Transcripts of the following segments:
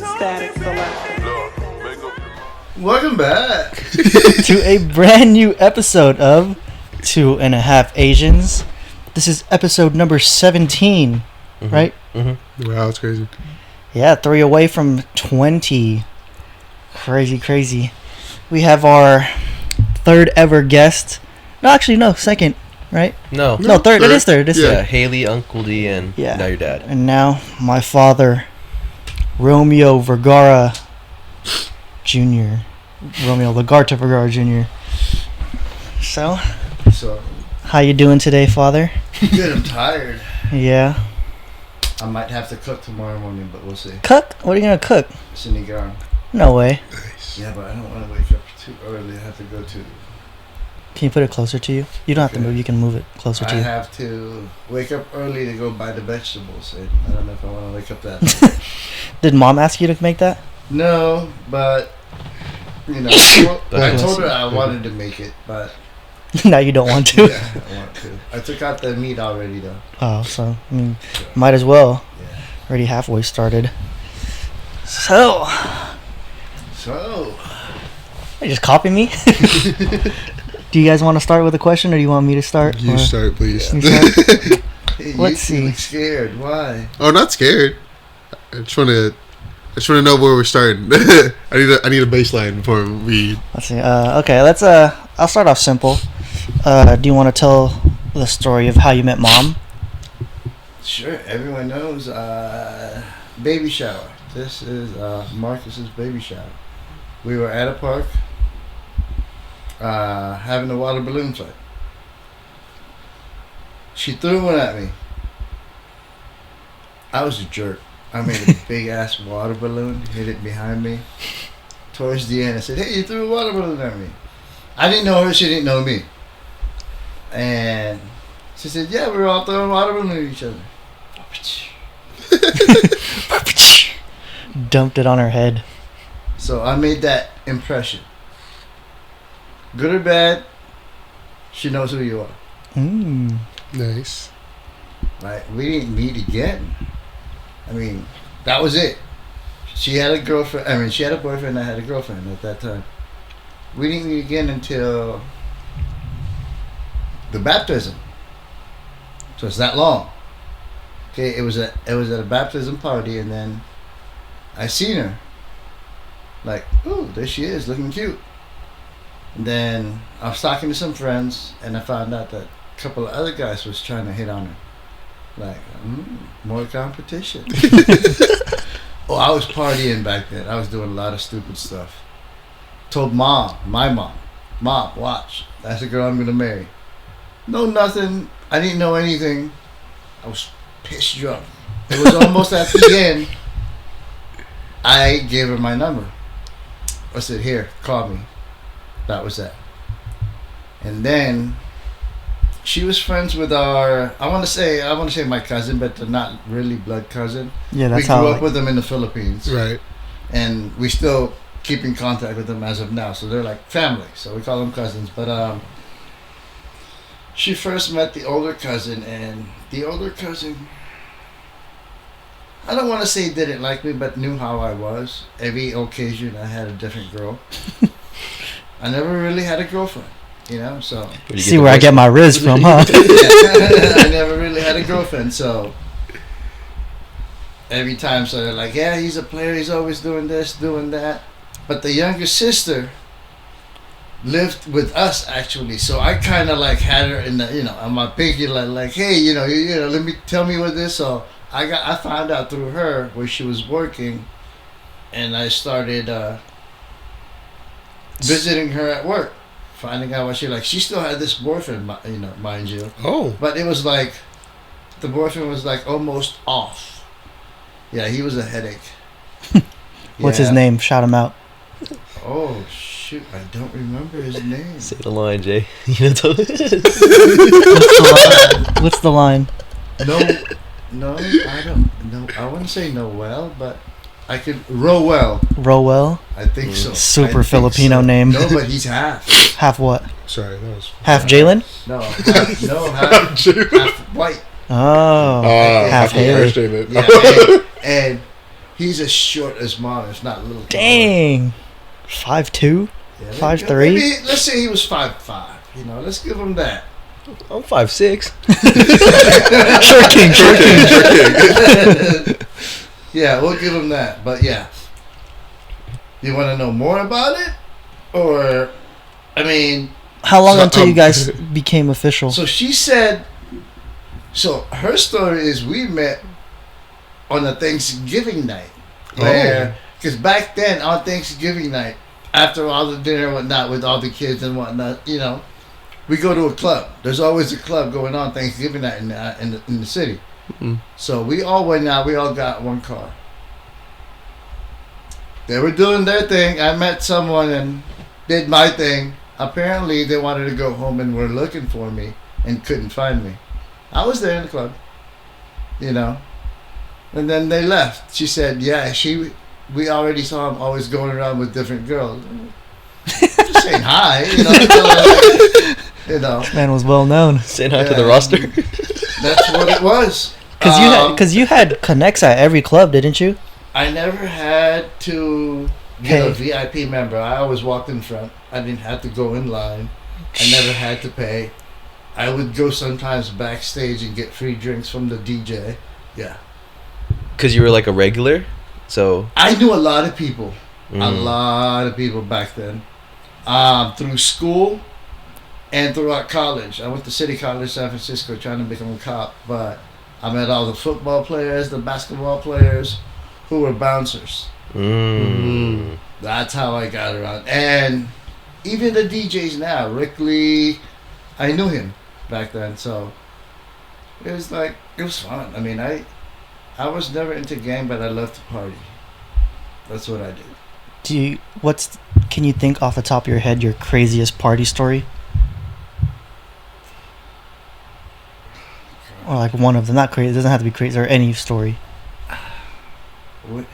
Static Selector. Welcome back to a brand new episode of 2.5 Asians. This is episode number 17, right? Mm-hmm. Wow, it's crazy. Yeah, 3 away from 20. Crazy. We have our third ever guest. No, actually, no, second, right? No, third. It is third. Yeah, Haley, Uncle D, and now your dad. And now my father, Romeo Vergara Jr. Romeo Lagarta Vergara Jr. So, how you doing today, Father? Good, I'm tired. Yeah. I might have to cook tomorrow morning, but we'll see. Cook? What are you gonna cook? Sinigang. No way. Nice. Yeah, but I don't want to wake up too early. I have to go to... Can you put it closer to you? You don't have to move. You can move it closer to I you. have to wake up early to go buy the vegetables. And I don't know if I want to wake up that early. Did Mom ask you to make that? No, but... You know, I told her I wanted to make it, but... Now you don't want to? Yeah, I want to. I took out the meat already, though. Oh, so, I mean, might as well. Yeah. Already halfway started. So... You just copy me? Do you guys want to start with a question, or do you want me to start? You start, please. You start? Hey, Let's see. Look scared. Why? Oh, not scared. I just want to know where we're starting. I need a baseline before we. Let's see. Okay, let's. I'll start off simple. Do you want to tell the story of how you met Mom? Sure. Everyone knows. Baby shower. This is Marcus's baby shower. We were at a park having a water balloon fight. She threw one at me. I was a jerk. I made a big ass water balloon, hit it behind me. Towards the end, I said, "Hey, you threw a water balloon at me." I didn't know her, she didn't know me. And she said, "Yeah, we were all throwing water balloons at each other." Dumped it on her head. So I made that impression. Good or bad, she knows who you are. Nice. Right? We didn't meet again. I mean, that was it. She had a girlfriend. I mean, she had a boyfriend. I had a girlfriend at that time. We didn't meet again until the baptism. So it's that long. Okay, it was at a baptism party, and then I seen her. Like, ooh, there she is, looking cute. And then I was talking to some friends, and I found out that a couple of other guys was trying to hit on her. Like, more competition. Oh, I was partying back then. I was doing a lot of stupid stuff. Told my mom, watch, that's the girl I'm gonna marry. No, nothing. I didn't know anything. I was pissed drunk. It was almost at the end. I gave her my number. I said, "Here, call me." That was that. And then she was friends with our, I want to say my cousin, but they're not really blood cousin. Yeah, that's we how. grew up with them in the Philippines. Right. And we still keep in contact with them as of now. So they're like family. So we call them cousins. But she first met the older cousin, and the older cousin, I don't want to say didn't like me, but knew how I was. Every occasion I had a different girl. I never really had a girlfriend, you know, so. See where I get my riz from, huh? I never really had a girlfriend, so. Every time, so they're like, "Yeah, he's a player, he's always doing this, doing that." But the younger sister lived with us, actually, so I kind of like had her in the, you know, on my pinky, like, "Hey, you know, let me, tell me what this," so. I found out through her where she was working, and I started visiting her at work, finding out what she liked. She still had this boyfriend, you know, mind you. Oh. But it was like, the boyfriend was like almost off. Yeah, he was a headache. What's his name? Shout him out. Oh shoot, I don't remember his name. Say the line, Jay. You know What's the line? No, I don't know. I want to say Noel, but I could Rowell. Rowell? I think so. Super Filipino name. No, but he's half. Half what? Sorry, that was Half Jalen? No, half white. Oh, half Haley. Understand it. Yeah, and he's as short as mom, if not a little. Dang, 5'2", Yeah, 5'3". maybe, let's say he was 5'5". You know, let's give him that. I'm 5'6". Short king. Yeah, we'll give him that. But yeah, you want to know more about it, or I mean, How long until you guys became official? so she said. So her story is we met on a Thanksgiving night, where because back then on Thanksgiving night, after all the dinner and whatnot with all the kids and whatnot, you know, we go to a club. There's always a club going on Thanksgiving night in the city. Mm-hmm. So we all went out. We all got one car. They were doing their thing. I met someone and did my thing. Apparently, they wanted to go home and were looking for me and couldn't find me. I was there in the club, you know. And then they left. She said, "Yeah, we already saw him always going around with different girls." Just saying hi, you know. You know. This man was well known. Saying hi to the roster. That's what it was. Because you had connects at every club, didn't you? I never had to get a VIP member. I always walked in front. I didn't have to go in line. I never had to pay. I would go sometimes backstage and get free drinks from the DJ. Yeah. Because you were like a regular? So I knew a lot of people. A lot of people back then. Through school and throughout college. I went to City College, San Francisco, trying to become a cop. But I met all the football players, the basketball players, who were bouncers. That's how I got around. And even the DJs now, Rick Lee, I knew him back then. So it was fun. I mean, I was never into gang, but I loved to party. That's what I did. Can you think off the top of your head your craziest party story? Or like one of them, not crazy. It doesn't have to be crazy or any story. What?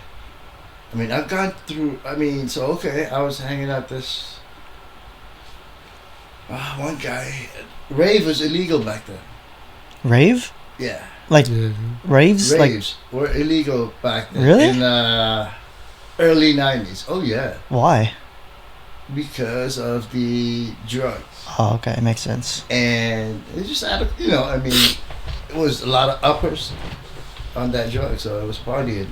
I mean, I've gone through. I mean, so okay, I was hanging out this. One guy, rave was illegal back then. Rave? Yeah. Like raves? Raves were illegal back then. Really? In early 90s. Oh yeah. Why? Because of the drugs. Oh, okay, it makes sense. And it's just out of, you know, I mean, it was a lot of uppers on that drug, so it was partying.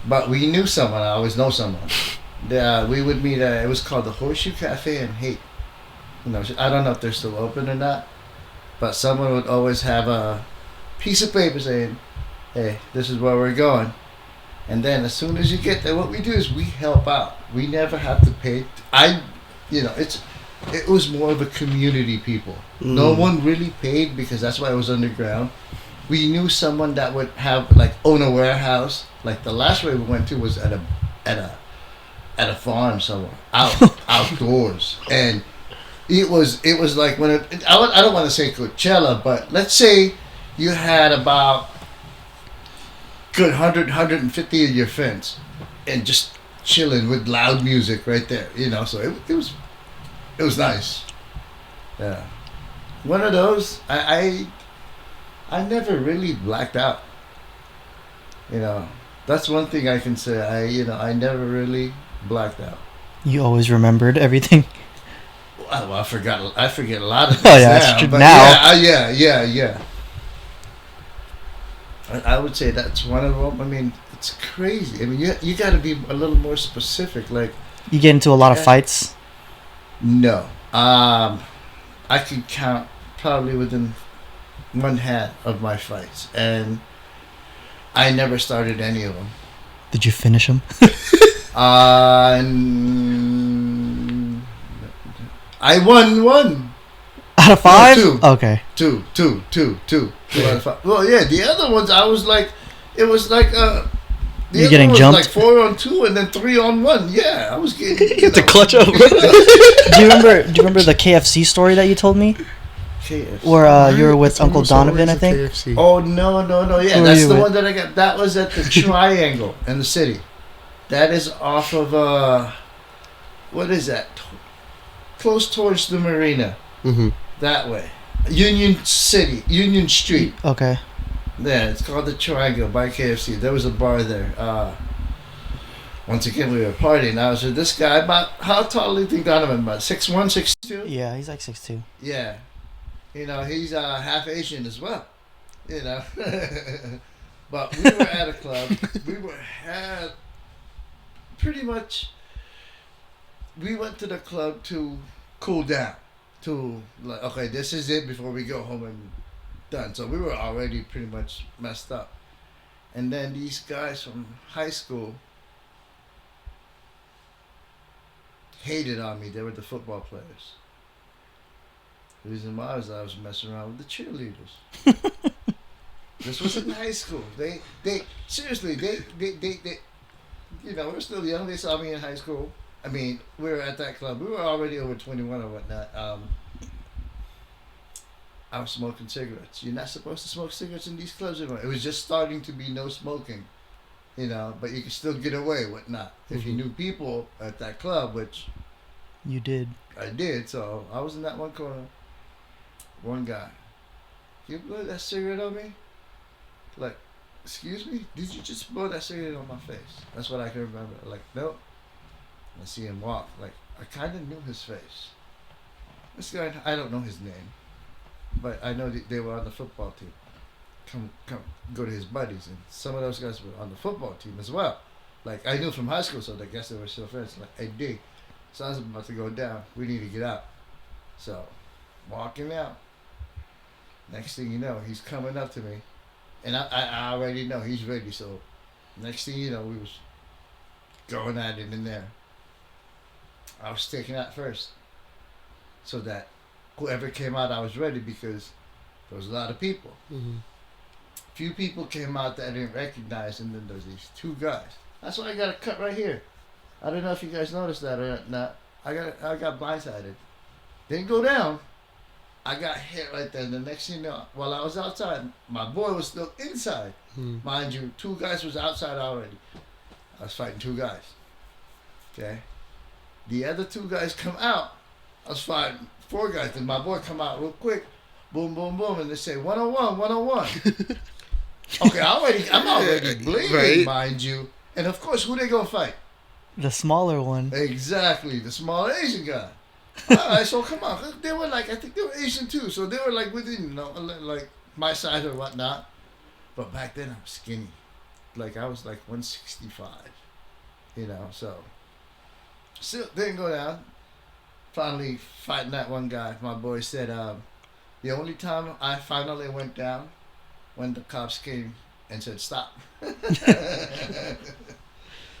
But we knew someone. I always know someone. We would meet. It was called the Horseshoe Cafe in Haight. You know, I don't know if they're still open or not, but someone would always have a piece of paper saying, "Hey, this is where we're going." And then as soon as you get there, what we do is we help out. We never have to pay. It was more of a community people. No one really paid because that's why it was underground. We knew someone that would own a warehouse. Like the last way we went to was at a farm somewhere outdoors, and it was like when I don't want to say Coachella, but let's say you had about good 150 of your friends and just chilling with loud music right there, you know. So it was nice. Yeah, one of those. I never really blacked out. You know, that's one thing I can say. I never really blacked out. You always remembered everything. Well, I forget a lot of things. Oh yeah, that's true. Now. Yeah. I would say that's one of them. I mean, it's crazy. I mean, you got to be a little more specific. Like, you get into a lot of fights. No, I could count probably within one hand of my fights, and I never started any of them. Did you finish them? I won one. Out of 5? No, 2. Okay. Two out of 5. Well, yeah, the other ones I was like, it was like You're getting was jumped? like 4 on 2 and then 3 on 1. Yeah, I was getting. You have to clutch up. Do you remember the KFC story that you told me? KFC. Where you were with Uncle Donovan, I think? KFC. Oh no! Yeah, Who that's were the you one that I got. That was at the Triangle in the city. That is off of what is that? Close towards the marina. Mm-hmm. That way. Union City, Union Street. Okay. Yeah, it's called the Triangle by KFC. There was a bar there. Once again, we were partying. I was with this guy. About how tall do you think Donovan? About 6'1", 6'2"? Yeah, he's like 6'2". Yeah. He's half Asian as well. But we were at a club. Had pretty much. We went to the club to cool down. To like, okay, this is it before we go home and done. So we were already pretty much messed up. And then these guys from high school hated on me. They were the football players. The reason why was I was messing around with the cheerleaders. This was in high school. They seriously, they we were still young. They saw me in high school. I mean, we were at that club. We were already over 21 or whatnot. I was smoking cigarettes. You're not supposed to smoke cigarettes in these clubs anymore. It was just starting to be no smoking, but you could still get away, whatnot. If you knew people at that club, which You did. I did, so I was in that one corner. One guy. You blow that cigarette on me? Like, excuse me? Did you just blow that cigarette on my face? That's what I can remember. Like, nope. I see him walk. Like, I kind of knew his face. This guy, I don't know his name. But I know they were on the football team. Come, go to his buddies. And some of those guys were on the football team as well. Like, I knew from high school, so I guess they were still friends. Like, hey, D, sun's about to go down. We need to get out. So, walking out. Next thing you know, he's coming up to me. And I already know he's ready. So, next thing you know, we was going at it in there. I was taking out first. So that whoever came out, I was ready because there was a lot of people. Mm-hmm. Few people came out that I didn't recognize, and then there's these two guys. That's why I got a cut right here. I don't know if you guys noticed that or not. I got blindsided. Didn't go down. I got hit right there. And the next thing you know, while I was outside, my boy was still inside. Mind you, two guys was outside already. I was fighting two guys. Okay? The other two guys come out. I was fighting four guys. Then my boy come out real quick. Boom, boom, boom. And they say, 101, 101. Okay, I'm already bleeding, Right. mind you. And of course, who they gonna fight? The smaller one. Exactly, the small Asian guy. Alright, so come on. They were like, I think they were Asian too. So they were like within, like my size or whatnot. But back then I'm skinny. Like I was like 165. So. Still didn't go down. Finally fighting that one guy. My boy said, the only time I finally went down when the cops came and said stop.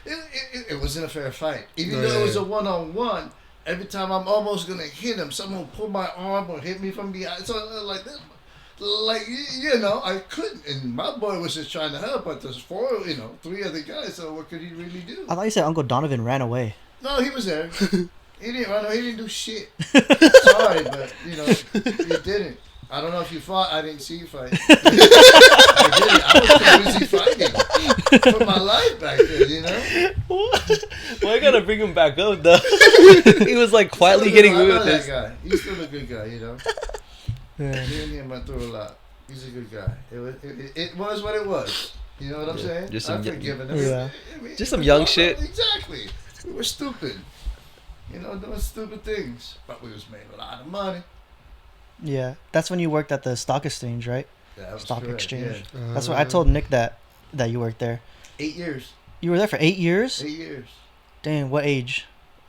It wasn't a fair fight. Even though it was a one-on-one, every time I'm almost going to hit him, someone will pull my arm or hit me from behind. So like this. Like, I couldn't. And my boy was just trying to help, but there's three other guys, so what could he really do? I thought you said Uncle Donovan ran away. No, he was there. He didn't run away. He didn't do shit. Sorry, but, he didn't. I don't know if you fought. I didn't see you fight. I didn't. I was too busy fighting for my life back then, What? Why you gotta bring him back up, though? He was like quietly getting I away know with that this. guy. He's still a good guy, Yeah. Me and him went through a lot. He's a good guy. It was what it was. You know what I'm saying? Just I'm some forgiving him. Yeah. Just some young shit. Exactly. We were stupid. Doing stupid things. But we was making a lot of money. Yeah. That's when you worked at the stock exchange, right? Yeah, that was Stock correct, exchange. yeah. That's what I told Nick that you worked there. 8 years. You were there for 8 years? 8 years. Dang, what age?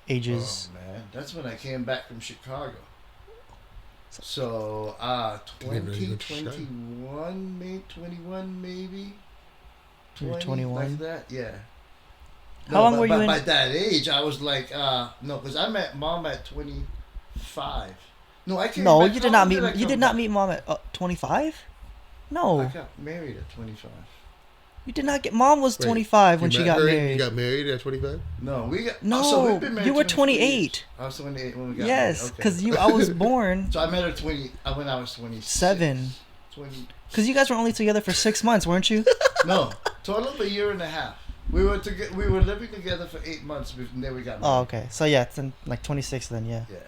Ages. Oh man, that's when I came back from Chicago. So, Didn't really go to 2021, maybe 21, maybe. You were 20, 21? like that, yeah. How long were you in? By that age, I was like, no, because I met Mom at 25. No, I came No, back. you did How not long meet. I You come did not back? meet Mom at 25. I No, got married at 25. you did not get. Mom was Wait, 25 when you she met got her? married. You got married at 25? No, we got. No, so we've been married you were 24 years. 28. I was 28 when we got Yes, married. because Okay. I was born So I met her when I was 27. 7. 20. Because you guys were only together for 6 months, weren't you? No, total of a year and a half. We were living together for 8 months before then we got married. Oh, okay. So yeah, it's in, like 26 then. Yeah. Yeah.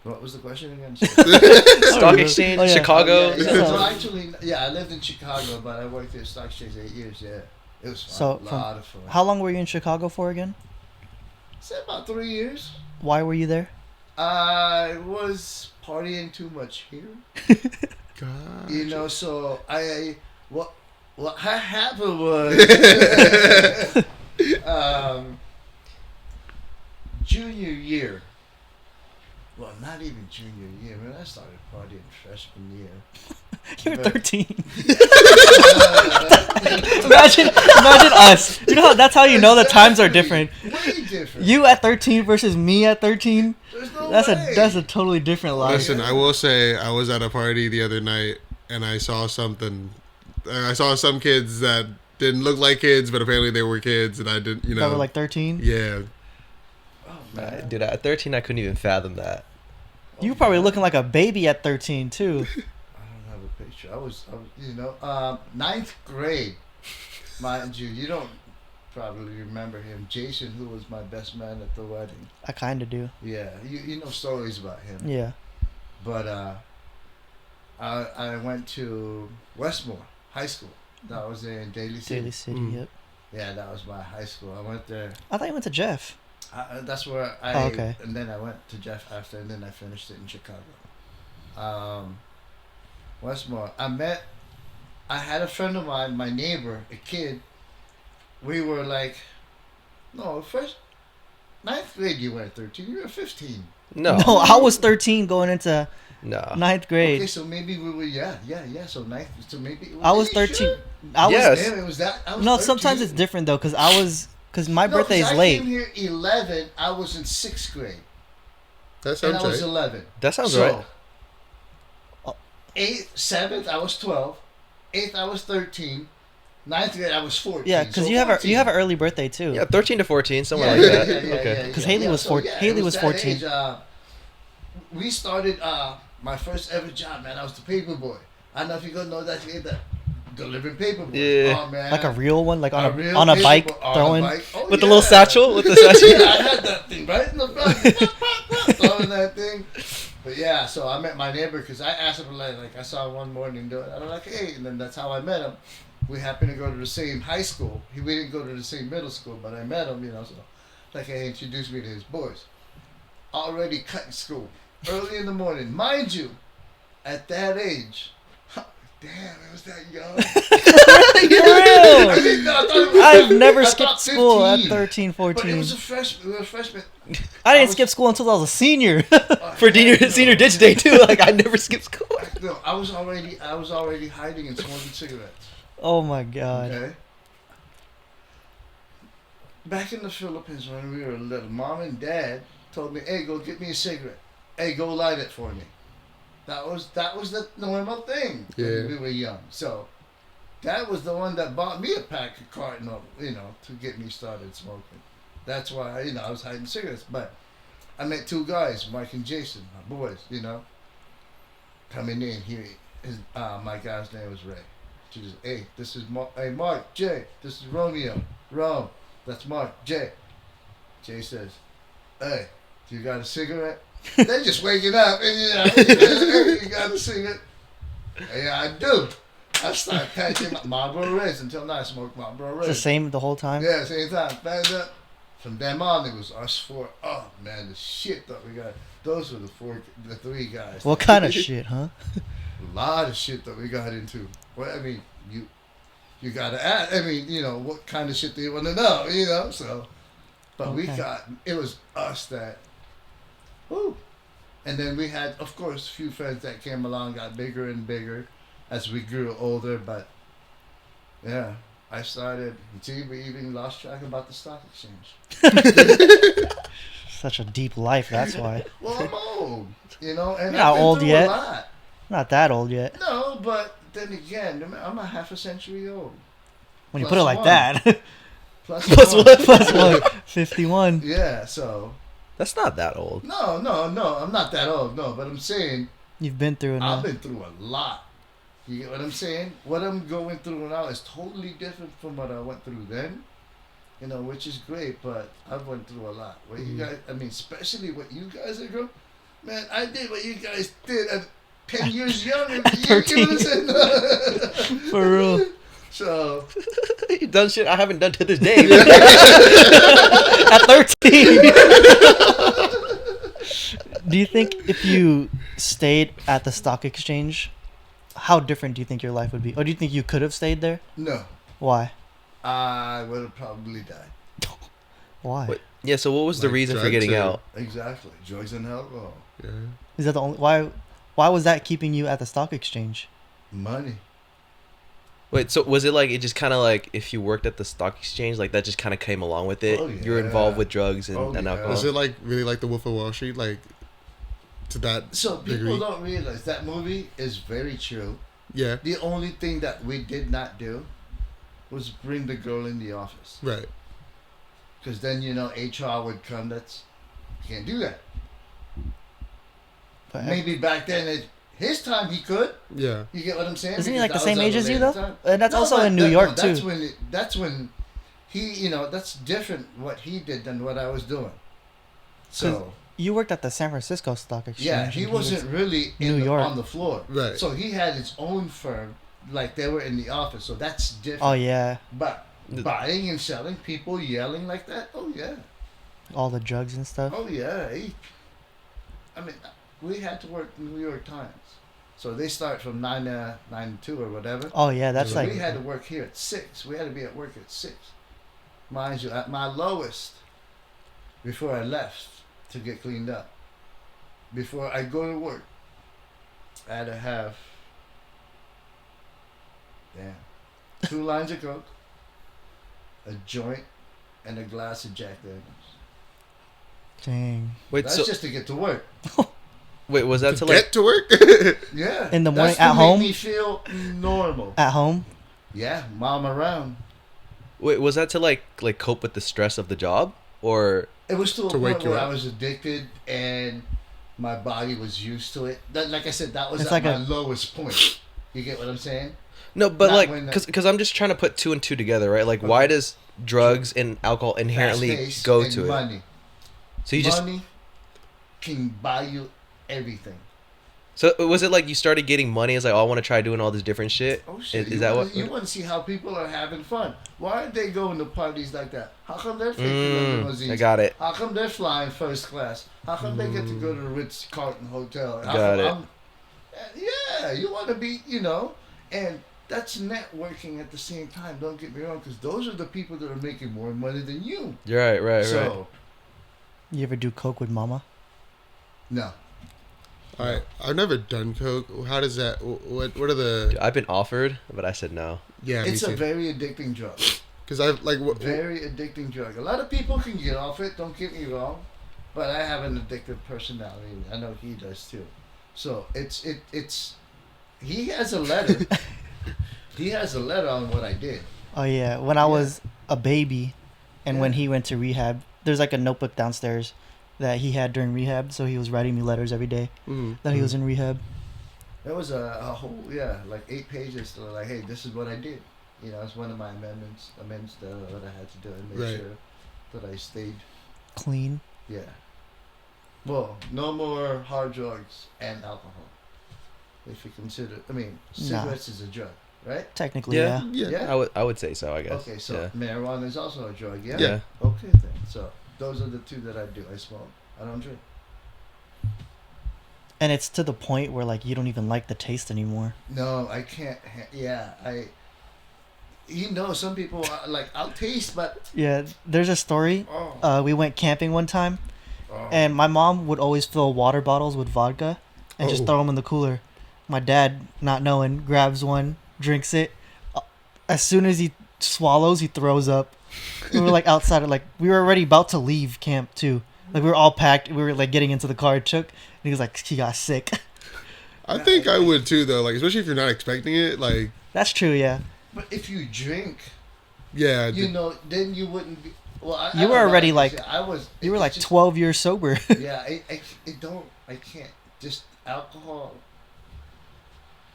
What was the question again? Stock exchange, Oh, yeah. Chicago. Yeah, So- so actually, yeah, I lived in Chicago, but I worked at stock exchange 8 years. Yeah, it was fun. So, A lot of fun. How long were you in Chicago for again? Say about 3 years. Why were you there? I was partying too much here. God. You know, so what happened was junior year. Well, not even junior year. Man, I started partying freshman year. You were But- 13. imagine us. You know how that's how you know the times are different. Way different. You at 13 versus me at 13. There's no That's way. a totally different life. Listen, I will say I was at a party the other night and I saw something. I saw some kids that didn't look like kids, but apparently they were kids, and I didn't. You know, That were like 13. yeah. Oh, man. Dude, at 13, I couldn't even fathom that. You were probably looking like a baby at 13 too. I don't have a picture. I was you know, ninth grade, mind you. You don't probably remember him, Jason, who was my best man at the wedding. I kind of do. Yeah, you know stories about him. Yeah. But I went to Westmore High School. That was in Daly City. Daly City. Mm. Yep. Yeah, that was my high school. I went there. I thought you went to Jeff. That's where I. Oh, okay. And then I went to Jeff after, and then I finished it in Chicago. Westmore. I had a friend of mine, my neighbor, a kid. We were like, no, ninth grade. You were 13. You were 15. No. No, I was 13 going into No. ninth grade. Okay, so maybe we were yeah. So ninth. So maybe I was Are you 13. sure? I was Yes. Damn, it was that. I was no. 13. Sometimes it's different though, cause my No, birthday 'cause is I late. came here 11. I was in 6th grade, That and sounds I was right. 11. That sounds So, right. 8th, 7th, I was 12. 8th, I was 13. 9th grade, I was 14. Yeah, cause so you have 14. an early birthday too. Yeah, 13 to 14, somewhere like that. Okay. 'Cause Haley was So, Haley it was that 14. age, we started my first ever job, man. I was the paper boy. I don't know if you gonna know that you that delivering paper boys. Yeah. Oh, man. Like a real one, like on real a paper bike boy on a throwing. bike. Oh, With the little yeah. satchel? With the satchel? Yeah, I had that thing right in the front. Throwing that thing. But yeah, so I met my neighbor because I asked him, like, I saw him one morning doing it. I'm like, hey, and then that's how I met him. We happened to go to the same high school. We didn't go to the same middle school, but I met him, you know, so like he introduced me to his boys. Already cutting school. Early in the morning. Mind you, at that age, damn, I was that young. You're real. I didn't know, I thought it was I've 15. never I skipped thought school at 15. 13, But it 14. was a freshman. We were freshmen. I didn't was- skip school until I was a senior. For senior ditch day, too. Like, I never skip school. No, I was already hiding and smoking cigarettes. Oh my god. Okay. Back in the Philippines when we were little, mom and dad told me, "Hey, go get me a cigarette. Hey, go light it for me." That was the normal thing Yeah. when we were young. So, that was the one that bought me a pack of carton of, to get me started smoking. That's why I was hiding cigarettes. But I met two guys, Mike and Jason, my boys. Coming in here. My guy's name was Ray. She just, hey, this is Mark, Jay, this is Romeo, Rome, that's Mark, Jay. Jay says, hey, do you got a cigarette? They're just waking up, and hey, you got a cigarette? Yeah, I do. I started patching Marlboro Reds until now I smoke Marlboro It's Reds. the same the whole time. Yeah, same time. Found up. From then on, it was us four. Oh man, the shit that we got. Those were the three guys. What kind of shit, huh? A lot of shit that we got into. Well, I mean, you gotta ask. I mean, what kind of shit do you want to know? So, but we Okay. it was us that, whoo. And then we had, of course, a few friends that came along, got bigger and bigger as we grew older. But yeah, I started. See, we even lost track about the stock exchange. Such a deep life, that's why. Well, I'm old, and You're I've not been old through yet. a lot. Not that old yet. No, but then again, I'm a half a century old. When you Plus put it like one. that. Plus Plus one. what? Plus what? 51. Yeah, so That's not that old. no, I'm not that old. No, but I'm saying You've been through I've enough. been through a lot. You get what I'm saying? What I'm going through now is totally different from what I went through then. Which is great, but I've went through a lot. What you guys, I mean, especially what you guys are going. Man, I did what you guys did at 10 years younger. You 13. would have said no. For real. So, You done shit I haven't done to this day. At 13. Do you think if you stayed at the stock exchange, how different do you think your life would be? Or do you think you could have stayed there? no. Why? I would have probably died. Why? Wait, yeah, so what was the Like reason for drugs getting or- out? Exactly. Drugs and alcohol. Yeah. Is that the only why was that keeping you at the stock exchange? Money. Wait, so was it like it just kind of like if you worked at the stock exchange, like that just kind of came along with it? Oh, You were involved yeah. with drugs and, Oh, and yeah. alcohol. Was it like really like the Wolf of Wall Street, like to that So, people degree? don't realize that movie is very true. Yeah. The only thing that we did not do was bring the girl in the office. Right. Because then, HR would come. You can't do that. But Maybe back then, his time, he could. Yeah. You get what I'm saying? Isn't he Because like the that was same age as you elevated though? time. And that's also but in New York that's too. That's when he, that's different what he did than what I was doing. So, You worked at the San Francisco Stock Exchange. yeah, he and wasn't really New York. on the floor. Right. So he had his own firm, like they were in the office. So that's different. Oh yeah, But buying and selling, people yelling like that, oh yeah. all the drugs and stuff. Oh yeah. I mean, we had to work New York Times. So they start from 9 to 2 or whatever. Oh yeah, that's So like we had to work here at 6. We had to be at work at 6. Mind you, at my lowest, before I left to get cleaned up, before I go to work, I had to have 2 lines of Coke, a joint, and a glass of Jack Daniels. dang. Wait, That's so just to get to work. wait, was that To to like? get to work. Yeah. In the morning that's at to home? Make me feel normal. At home? Yeah, mom around. Wait, was that to like cope with the stress of the job, or It was to a To wake point you where I up. was addicted and my body was used to it. That, like I said, that was It's at like my lowest point. You get what I'm saying? no? But Not like, when the- because I'm just trying to put 2 and 2 together, right? Like, why does drugs and alcohol inherently Fast-paced go and to it? money. So you just Money can buy you everything. so was it like you started getting money? It's like, oh, I want to try doing all this different shit. Oh shit! Is you that wanna, what? you want to see how people are having fun? Why aren't they going to parties like that? How come they're taking limousines? I got it. How come they're flying first class? How come they get to go to the Ritz Carlton Hotel? How Got come it. I'm- yeah, you want to be, and that's networking at the same time. Don't get me wrong, because those are the people that are making more money than you. You're right, right. So, You ever do coke with mama? no. I've never done coke. How does that? What are the? I've been offered, but I said no. Yeah, It's me a too. very addicting drug. Because I've like what? Very addicting drug. A lot of people can get off it, don't get me wrong, but I have an addictive personality. I know he does too. So it's he has a letter. He has a letter on what I did. Oh yeah, when I was a baby, and when he went to rehab, there's like a notebook downstairs that he had during rehab. So he was writing me letters every day that he was in rehab. There was a whole like 8 pages to like, hey, this is what I did. It's one of my amends that I had to do and make Right. sure that I stayed. Clean. Yeah. Well, no more hard drugs and alcohol. If you consider, cigarettes is a drug, right? Technically, Yeah. yeah. Yeah. I would say so. I guess. Okay, so yeah. marijuana is also a drug, yeah? Yeah. Okay then. So those are the 2 that I do. I smoke. I don't drink. And it's to the point where like you don't even like the taste anymore. No, I can't. Some people are like, I'll taste, but Yeah, there's a story. oh, We went camping one time, oh. and my mom would always fill water bottles with vodka and just Oh. throw them in the cooler. My dad, not knowing, grabs one, drinks it. As soon as he swallows, he throws up. We were like outside, like we were already about to leave camp too. Like we were all packed. We were like getting into the car. Chuck, and he was like, he got sick. I think I would too, though. Like, especially if you're not expecting it. Like, That's true, yeah. But if you drink, yeah, then you wouldn't be. Well, You were already like- I was. You were it's like just- 12 years sober. Yeah, I can't. Just alcohol.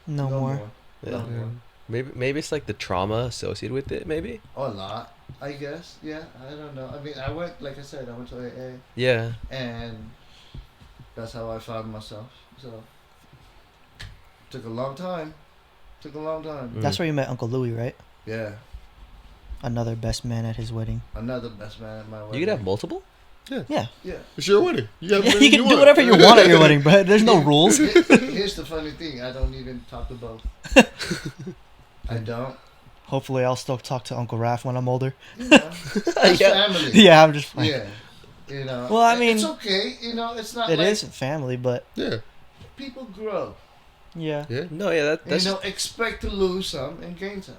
No more. Yeah. No more. Maybe it's like the trauma associated with it. Maybe. A lot, I guess. Yeah, I don't know. I mean, like I said, I went to AA, Yeah. and That's how I found myself. So took a long time. That's where you met Uncle Louie, right? Yeah, Another best man at his wedding. another best man at my wedding. You could have multiple. Yeah. Yeah. It's your wedding. You, have Yeah, whatever you can do want. whatever you want at your wedding, bro. There's no rules. Here's the funny thing. I don't even talk to both. I don't. Hopefully, I'll still talk to Uncle Raph when I'm older. You know, that's Yeah. family. Yeah, I'm just playing. Yeah. You know. Well, I mean, it's okay. You know, it's not. It like is family, but Yeah. people grow. yeah. Yeah. No, yeah, that's You know, expect to lose some and gain some.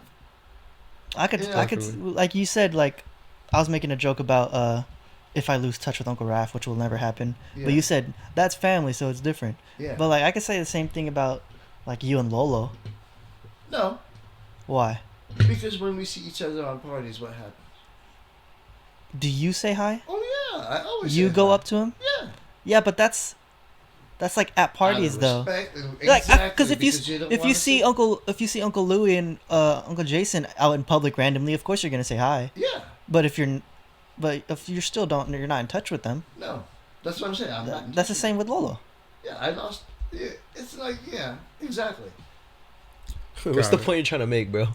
I could, Yeah. like you said, like I was making a joke about if I lose touch with Uncle Raph, which will never happen. Yeah. But you said that's family, so it's different. Yeah. But like I could say the same thing about like you and Lolo. No, Why? because when we see each other on parties, what happens? Do you say hi? Oh yeah, I always. You say go hi. up to him? Yeah. Yeah, but that's like at parties Out of though. respect, Like, exactly, because if you don't if you wanna see Uncle Louie and Uncle Jason out in public randomly, of course you're gonna say hi. Yeah. But if you're still you're not in touch with them. No, that's what I'm saying. I'm not. That's the same with Lolo. Yeah, I lost. Yeah, it's like exactly. what's the Got it. point you're trying to make, bro?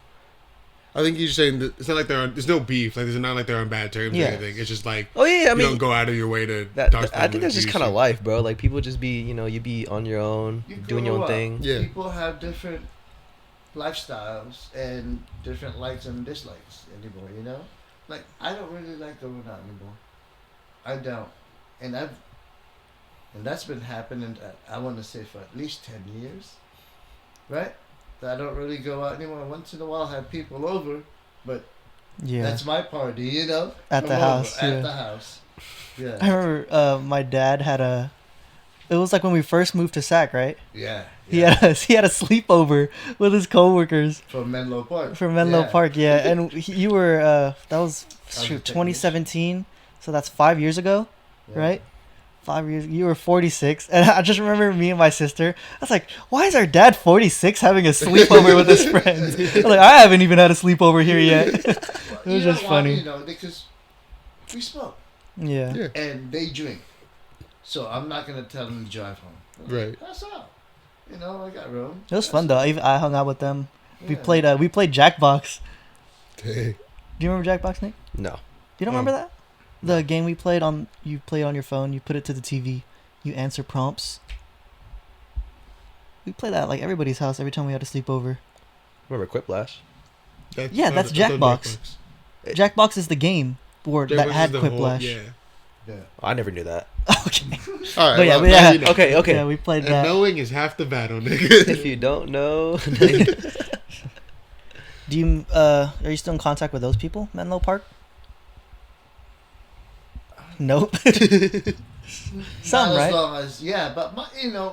I think you're just saying that it's not like they're on. There's no beef. Like, it's not like they're on bad terms Yeah. or anything. It's just like Oh yeah, I you mean, don't go out of your way to that, talk to them. I think like that's just you kind of used life, bro. Like people just be, you be on your own, You doing your grow own up. thing. Yeah. People have different lifestyles and different likes and dislikes anymore. You know, like I don't really like going out anymore. I don't, and that's been happening. I want to say for at least 10 years, right? That I don't really go out anymore. Once in a while, I have people over, but Yeah. that's my party. You know, At the Come over, house, yeah. At the house. Yeah. I remember my dad had it was like when we first moved to Sac, right? Yeah. He had a sleepover with his coworkers From Menlo Park. from Menlo Yeah. Park, yeah. And you were that was a shoot, technician. 2017, so that's 5 years ago, Yeah. right? 5 years. You were 46, and I just remember me and my sister. I was like, "Why is our dad 46 having a sleepover with his friends?" I'm like, I haven't even had a sleepover here yet. It was just funny. You know, because we smoke Yeah. Yeah. and they drink, so I'm not gonna tell them to drive home. Right. That's out. You know, I got room. It was fun though. I hung out with them. We Yeah. played Jackbox. Dang. Do you remember Jackbox, Nick? No. You don't remember that? The game we played on your phone, you put it to the TV, you answer prompts. We play that at like everybody's house every time we had a sleepover. Remember Quiplash? Yeah, that's Jackbox. Jackbox is the game board that had Quiplash. Yeah. Yeah. Oh, I never knew that. Okay. All right. But yeah, well, we now had- you know. Okay, okay. Yeah, we played And that. knowing is half the battle, nigga. If you don't know, Do you are you still in contact with those people, Menlo Park? Nope. Some, Not right? as long as but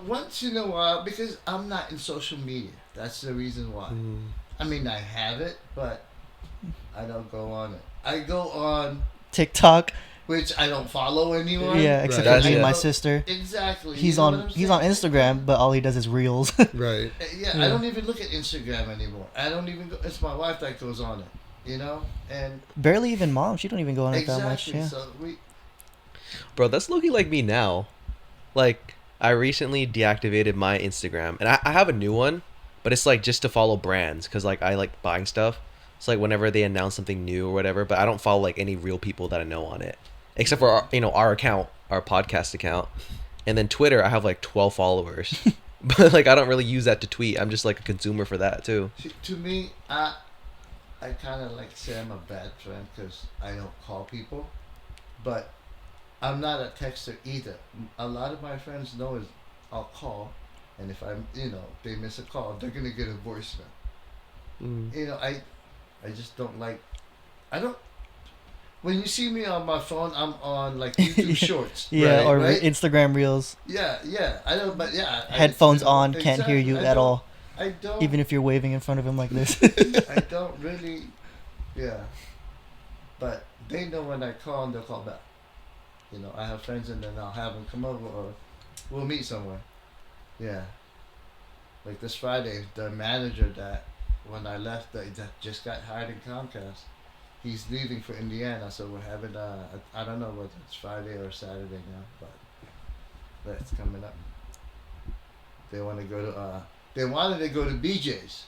once in a while, because I'm not in social media. That's the reason why. I mean, I have it, but I don't go on it. I go on TikTok. which I don't follow anyone. Yeah, except Right. for me and my That's- sister. Exactly. He's You know what on I'm he's on saying? Instagram, but all he does is reels. Right. Yeah, Yeah. I don't even look at Instagram anymore. I don't even go. It's my wife that goes on it. You know, and Barely even mom. She don't even go on it that much. exactly. Yeah. So we. bro, that's looking like me now. Like I recently deactivated my Instagram, and I have a new one, but it's like just to follow brands, cause like I like buying stuff. It's like whenever they announce something new or whatever, but I don't follow like any real people that I know on it, except for our account, our podcast account, and then Twitter. I have like 12 followers, but like I don't really use that to tweet. I'm just like a consumer for that too. To me, I kind of like say I'm a bad friend because I don't call people, but I'm not a texter either. A lot of my friends know is I'll call, and if they miss a call, they're gonna get a voicemail. You know, I just don't like. I don't. When you see me on my phone, I'm on like YouTube Shorts. Yeah, right, or right? Instagram reels. Yeah. I don't. But yeah. Headphones on, can't hear you at all. I don't. Even if you're waving in front of him like this. I don't really. Yeah. But they know when I call and they'll call back. You know, I have friends and then I'll have them come over or we'll meet somewhere. Yeah. Like this Friday, the manager that when I left that just got hired in Comcast, he's leaving for Indiana, so we're having I don't know whether it's Friday or Saturday now, but That's coming up. They want to go to. They wanted to go to BJ's.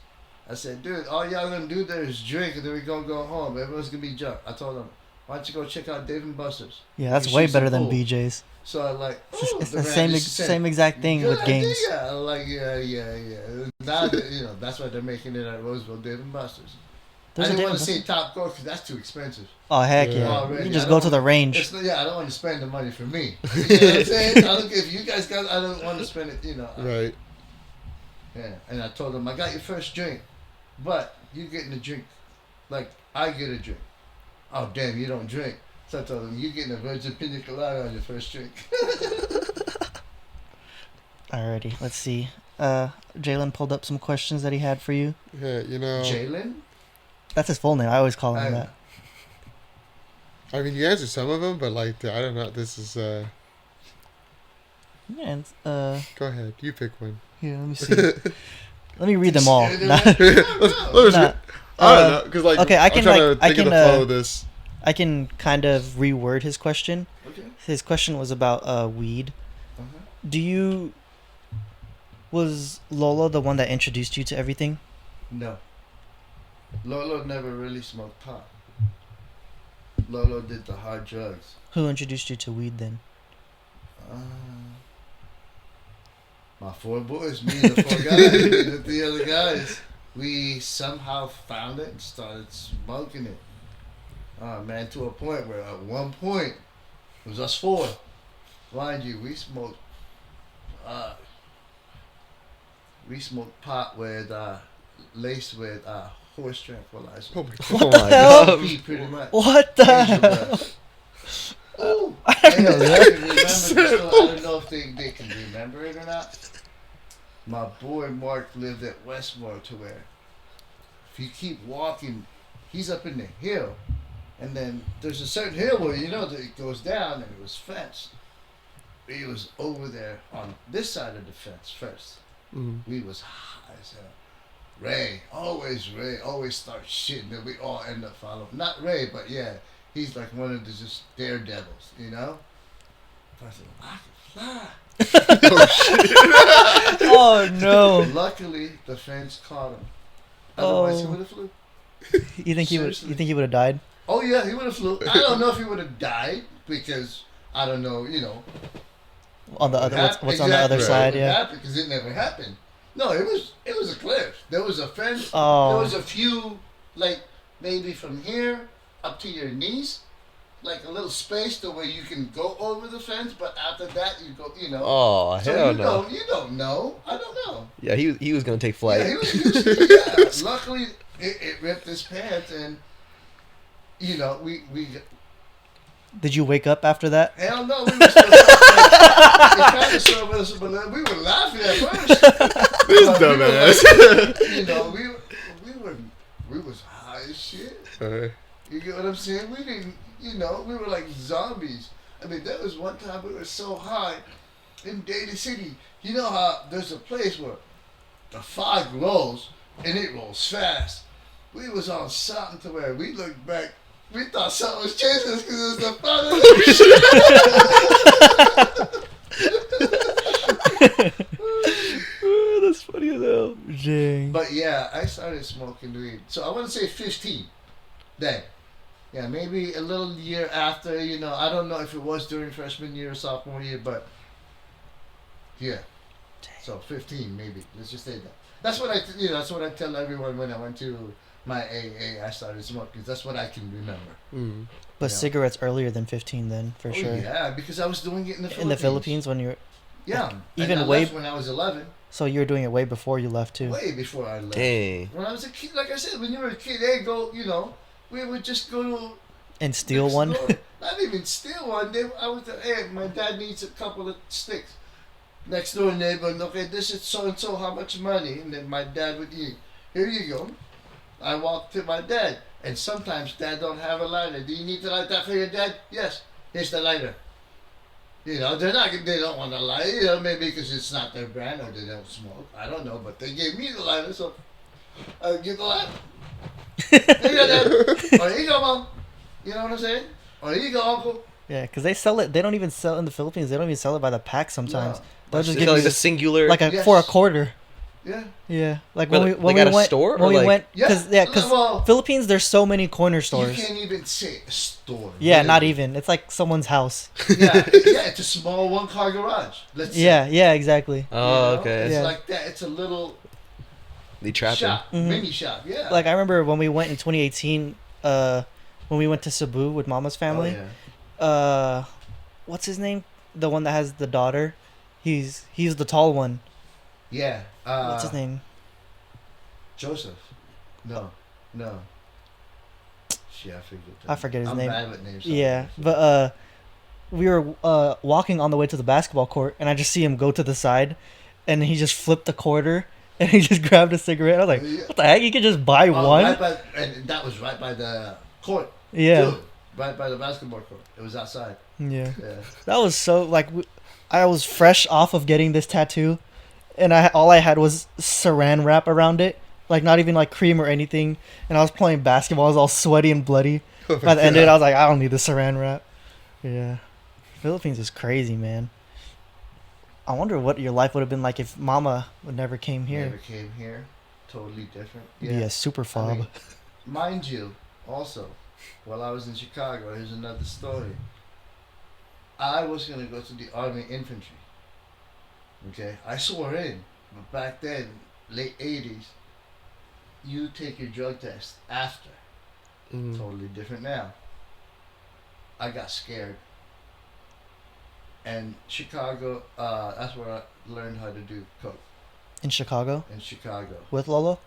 I said, dude, all y'all gonna do there is drink, and then we gonna go home. Everyone's gonna be drunk. I told them, why don't you go check out Dave and Buster's? Yeah, that's You way shoot some better than pool. BJ's. So I like. It's the the man same just said, same exact thing good with games. idea. I'm like, yeah. Now that, that's why they're making it at Roseville, Dave and Buster's. There's I a didn't want Dave to and say Top Golf because that's too expensive. Oh heck Yeah. yeah! Already. You can just I go don't to the want- range. I don't want to spend the money for me. You know what I'm saying? I don't care if you guys got. I don't want to spend it. Right. Yeah. And I told them I got your first drink, but you getting a drink, like I get a drink. Oh damn, you don't drink. So I told them you getting a virgin pina colada on your first drink. Alrighty, let's see. Jalen pulled up some questions that he had for you. Yeah, Jalen. That's his full name. I always call him I- that. I mean, you answered some of them, but like, I don't know. This is. And Go ahead. You pick one. here, let me see. Let me read them all. Scared Nah, of it? Let's- nah. I don't know, because like, okay, I I'm can, trying like, to I think of can, the flow of this. I can kind of reword his question. Okay. His question was about weed. Uh-huh. Was Lolo the one that introduced you to everything? No. Lolo never really smoked pot. Lolo did the hard drugs. Who introduced you to weed then? My 4 boys, me and the 4 guys, me and the other guys, we somehow found it and started smoking it. Oh man, to a point where at one point, it was us 4. Mind you, we smoked pot with, laced with horse tranquilizer. Oh my Oh my god. LP pretty much. What the Angel hell? dust. Oh, I didn't know that. I can remember this still. I don't know if they can remember it or not. My boy Mark lived at Westmore to where if you keep walking, he's up in the hill, and then there's a certain hill where that it goes down and it was fenced. He was over there on this side of the fence first. Mhm. We was high as hell. Ray always starts shitting and we all end up following. Not Ray, but yeah, he's like one of the just daredevils, I said, I can fly. Oh no! Luckily, the fence caught him. Otherwise, he Oh. would have flew. You think he would? Seriously. You think he would have died? Oh yeah, he would have flew. I don't know if he would have died because I don't know, On the other, what's on the exactly other side? what Yeah. happened, because it never happened. No, it was a cliff. There was a fence. Oh. There was a few, like maybe from here up to your knees, like a little space to where you can go over the fence. But after that, you go, Oh So hell you no. don't know. I don't know. Yeah, he was gonna take flight. Yeah, he was luckily, it ripped his pants, and we Did you wake up after that? hell no, we were still it kind of served us, but we were laughing at first. This But we were dumbass. like, we was high as shit. Okay. You get what I'm saying? We didn't, we were like zombies. I mean, there was one time we were so high in Daly City. You know how there's a place where the fog rolls and it rolls fast. We was on something to where we looked back. We thought something was chasing us because it was the fog. That's funny as hell. Dang. But yeah, I started smoking weed. So I want to say 15 then. Yeah, maybe a little year after, I don't know if it was during freshman year or sophomore year, but yeah. So 15 maybe. Let's just say that. That's what that's what I tell everyone when I went to my AA. I started smoking because that's what I can remember. Mm. But Yeah. cigarettes earlier than 15 then, for Oh sure. yeah, because I was doing it in the Philippines. In the Philippines when you're, Yeah. Even and I way- left when I was 11. so you were doing it way before you left too. Way before I left. Dang. When I was a kid, like I said, when you were a kid, we would just go to And steal next one. door. Not even steal one. I would say, hey, my dad needs a couple of sticks. Next door neighbor, okay, this is so and so, how much money? And then my dad would eat. Here you go. I walked to my dad, and sometimes dad don't have a lighter. Do you need to light that for your dad? Yes. Here's the lighter. They don't want to light, maybe because it's not their brand or they don't smoke. I don't know, but they gave me the lighter, so I would give the lighter. Here you go, Dad. Or here you go, Mom. You know what I'm saying? Or here you go, Uncle. Yeah, because they sell it. They don't even sell in the Philippines. They don't even sell it by the pack sometimes. No. They'll just It's give like you the singular. like Yes. for a quarter. Yeah. Yeah, like But when we they when got we a went store, when or we like- went Yeah, because well- Philippines there's so many corner stores. You can't even say a store. Yeah, not literally. even. It's like someone's house. Yeah, it's a small one-car garage. Let's say. Yeah, exactly. You Oh, know? okay. It's Yeah. like that. It's a little They trapped shop, Mhm. mini shop. Yeah. Like I remember when we went in 2018, when we went to Cebu with Mama's family. Oh, What's his name? The one that has the daughter. He's the tall one. yeah. What's his name? Joseph. No. Shit, I forget his I'm name. bad with names. Yeah, but we were walking on the way to the basketball court, and I just see him go to the side, and he just flipped a quarter, and he just grabbed a cigarette. I was like, "What the heck? You could just buy one?" And that was right by the court. Yeah, Dude, right by the basketball court. It was outside. yeah. Yeah. That was so like I was fresh off of getting this tattoo, and all I had was Saran wrap around it, like not even like cream or anything. And I was playing basketball. I was all sweaty and bloody. By the end of it, I was like, I don't need the Saran wrap. Yeah, Philippines is crazy, man. I wonder what your life would have been like if Mama would never came here. Never came here. Totally different. Yeah, super fob. I mean, mind you, also, while I was in Chicago, here's another story. I was going to go to the Army Infantry. Okay? I swore in. But back then, late 80s, you take your drug test after. Mm. Totally different now. I got scared. And Chicago, that's where I learned how to do coke. In Chicago In Chicago. with Lolo.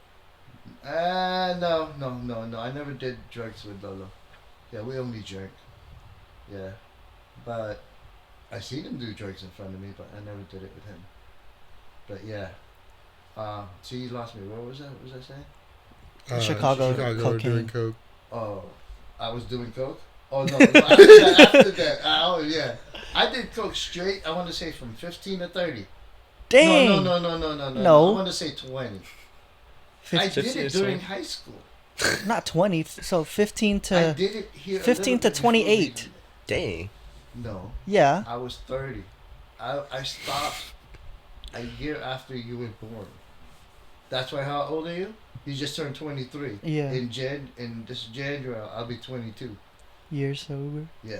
No. I never did drugs with Lolo. Yeah, we only drank. Yeah. But I seen him do drugs in front of me, but I never did it with him. But yeah. See, you lost me. What was that? What was I saying? Chicago Chicago doing coke. Oh, I was doing coke? Oh, no. After that. Oh, yeah. I did coke straight, I want to say from 15 to 30. Dang. No. No. I want to say 20. I did 15 it or during 20. high school. Not 20. So 15 I to did it here. a 15 little to bit before 28. Dang. No, yeah. I was 30. I stopped a year after you were born. That's why. How old are you? You just turned 23. Yeah. In this January, I'll be 22. Years sober. Yeah.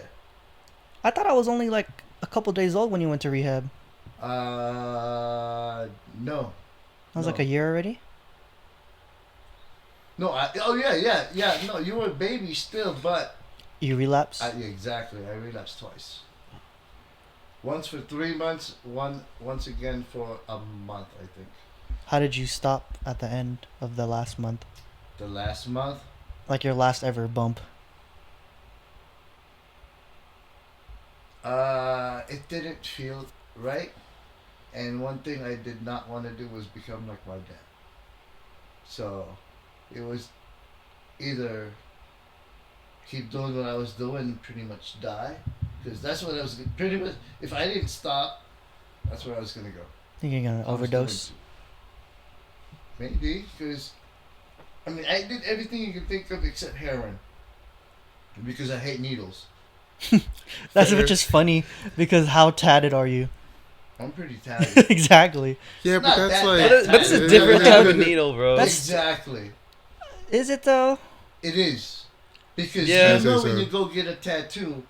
I thought I was only like a couple days old when you went to rehab. No. I was No. like a year already. No. Yeah. No, you were a baby still, but You relapsed. yeah, exactly. I relapsed twice. Once for 3 months. Once again for a month, I think. How did you stop at the end of the last month? The last month. Like your last ever bump. It didn't feel right, and one thing I did not want to do was become like my dad. So, it was either keep doing what I was doing, pretty much die, because that's what I was pretty much. If I didn't stop, that's where I was gonna go. Think you're gonna I was overdose? going to. Maybe because, I mean, I did everything you could think of except heroin, because I hate needles. That's which is funny because how tatted are you? I'm pretty tatted. Exactly. Yeah, but Not that's that like. bad. But it's a different type of needle, bro. Exactly. Is it though? It is. Because Yeah. you know So- when you go get a tattoo,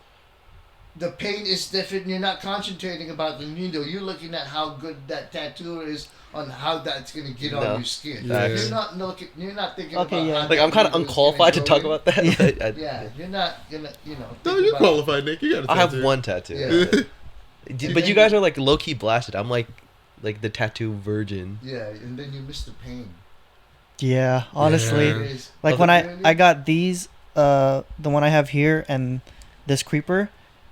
the pain is different. You're not concentrating about the needle. You're looking at how good that tattoo is on how that's gonna get No. on your skin. Yeah. You're not looking. You're not thinking Okay, about yeah. how Like, that I'm kind of needle is unqualified to gonna talk go in. about that. Yeah. but Yeah, you're not gonna. No, think you're about- qualified, Nick. You got a I have tattoo. one tattoo. Yeah. But you guys are like low key blasted. I'm like the tattoo virgin. Yeah, and then you miss the pain. Yeah, honestly. Yeah. It is- Like Oh, when really? I got these, the one I have here and this creeper,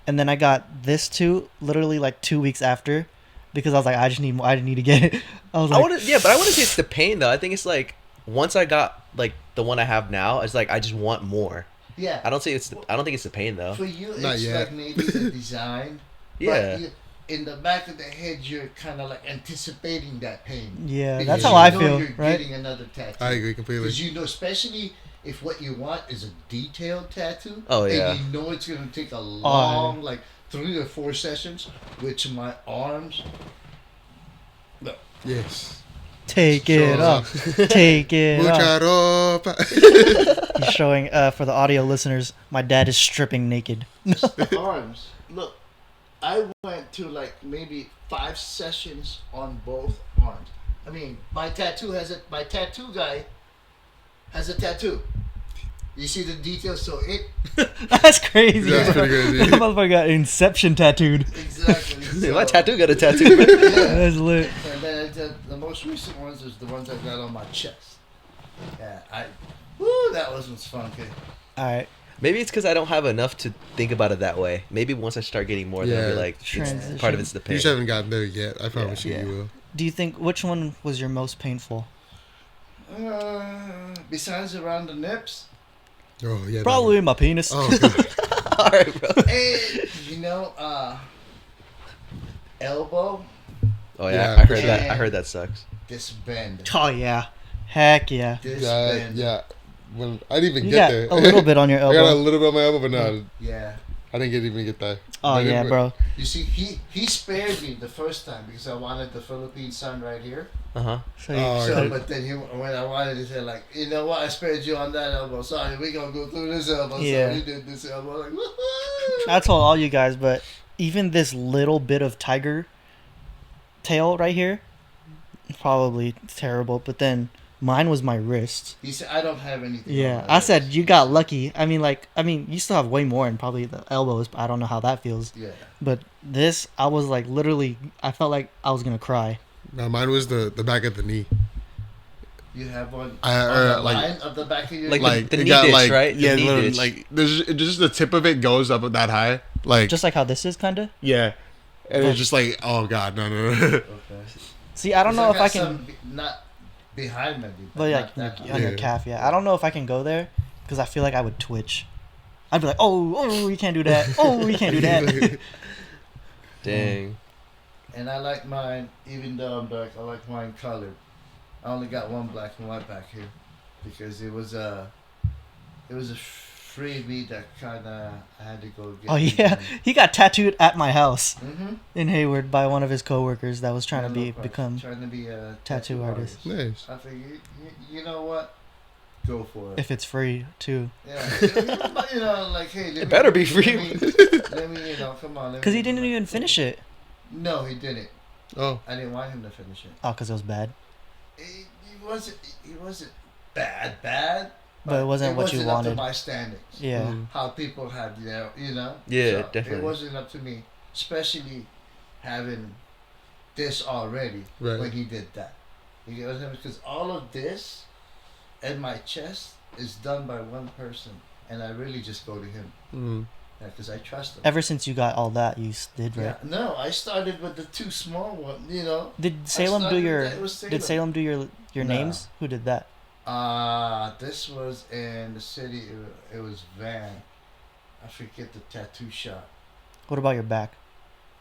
and then I got this too, literally like 2 weeks after, because I was like, I just need more. I need to get it. I was I like, wouldn't. Yeah, but I wouldn't say it's the pain though. I think it's like once I got like the one I have now, it's like I just want more. Yeah. I don't think it's the pain though. For you, Not it's yet. like maybe the design. Yeah. But in the back of the head, you're kind of like anticipating that pain. yeah, Because that's you how I know feel, you're right? getting another tattoo. I agree completely. Because you know, especially if what you want is a detailed tattoo, Oh, yeah. and you know it's gonna take a long, like 3 or 4 sessions, which my arms. Look, Yes. Take it Show up. Take it up. Mucha ropa. He's showing, for the audio listeners, my dad is stripping naked. the arms. Look, I went to like maybe 5 sessions on both arms. I mean, my tattoo guy has a tattoo. You see the details, so it That's crazy. That's pretty crazy. That motherfucker got Inception tattooed. exactly. So, My tattoo got a tattoo. Yeah. That's lit. And then the most recent ones is the ones I got on my chest. Yeah, that was fun, kid. All right. Maybe it's because I don't have enough to think about it that way. Maybe once I start getting more, then I'll be Yeah. like, Transition. part of it's the You pain. just haven't gotten there yet. I promise Yeah. you will. Do you think, which one was your most painful? Besides around the nips, Oh yeah. Probably my penis. Oh god. All right, bro. and elbow, Oh yeah, Yeah, I for heard sure. that. I heard that sucks. this bend, Oh, yeah. Heck yeah. this Yeah. bend. Yeah. When I didn't even You get got there. a little bit on your I got a elbow. little bit on my elbow, but no, Yeah. I didn't even get that. Oh, But yeah, it- bro. You see, he spared me the first time because I wanted the Philippine sun right here. Uh huh. So Oh, So, okay. but then when I wanted to say like, you know what, I spared you on that elbow. Sorry, we gonna go through this elbow. Yeah. So we did this elbow. Like, woohoo! I told all you guys, but even this little bit of tiger tail right here, probably terrible. But then mine was my wrist. He said, I don't have anything. Yeah, on my I said wrist." you got lucky. I mean, you still have way more, and probably the elbows. I don't know how that feels. Yeah. But this, I was like literally, I felt like I was gonna cry. No, mine was the back of the knee. You have one I- on the like- line of the back of your Like knee? the it knee got, ditch, like, right? The Yeah, knee literally, ditch. like there's just the tip of it goes up that high, like Just like how this is, kind of. yeah, and But- it's just like oh god, no. Okay. See, I don't know if I can. Some not behind me, But not like that on high. your Yeah. calf, yeah. I don't know if I can go there because I feel like I would twitch. I'd be like, oh, you can't do that. Oh, you can't do that. Dang. And I like mine, even though I'm dark, I like mine colored. I only got one black and white back here because it was a freebie that kind of I had to go get. Oh yeah, he got tattooed at my house Mm-hmm. in Hayward by one of his coworkers that was trying to become. trying to be a tattoo artist. Nice. I figured, you know what, go for it. If it's free too, Yeah, like hey, It better be free. Let me, come on. because he didn't even finish it. No, he didn't. Oh, I didn't want him to finish it. Oh, because it was bad. He wasn't bad. But it wasn't what you Up to wanted. my standards. Yeah. Mm. How people have, you know. Yeah, So definitely. It wasn't up to me, especially having this already Right. when he did that. You get what I'm saying? Because all of this and my chest is done by one person, and I really just go to him mm. because I trust him. Ever since you got all that, you did right. Yeah, no, I started with the 2 small ones. Did Salem do started your? with that. It was Did Salem do your No. names? Who did that? This was in the city. It was Van. I forget the tattoo shop. What about your back?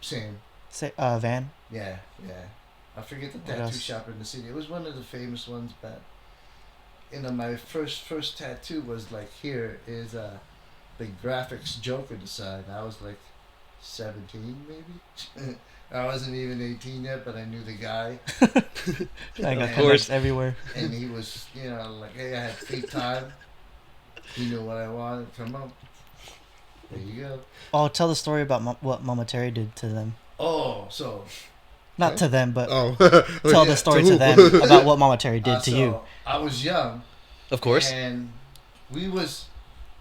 Same. Say Van. Yeah. I forget the What tattoo else? shop in the city. It was one of the famous ones, but my first tattoo was like here is the graphics Joker design. I was like 17 maybe. I wasn't even 18 yet, but I knew the guy. I got Of course everywhere. And he was, like, hey, I had free time. He knew what I wanted. Come on. There you go. Oh, tell the story about what Mama Terry did to them. Oh, so. Not to them, but Oh, tell yeah, the story to to who? them about what Mama Terry did to so you. I was young. Of course. And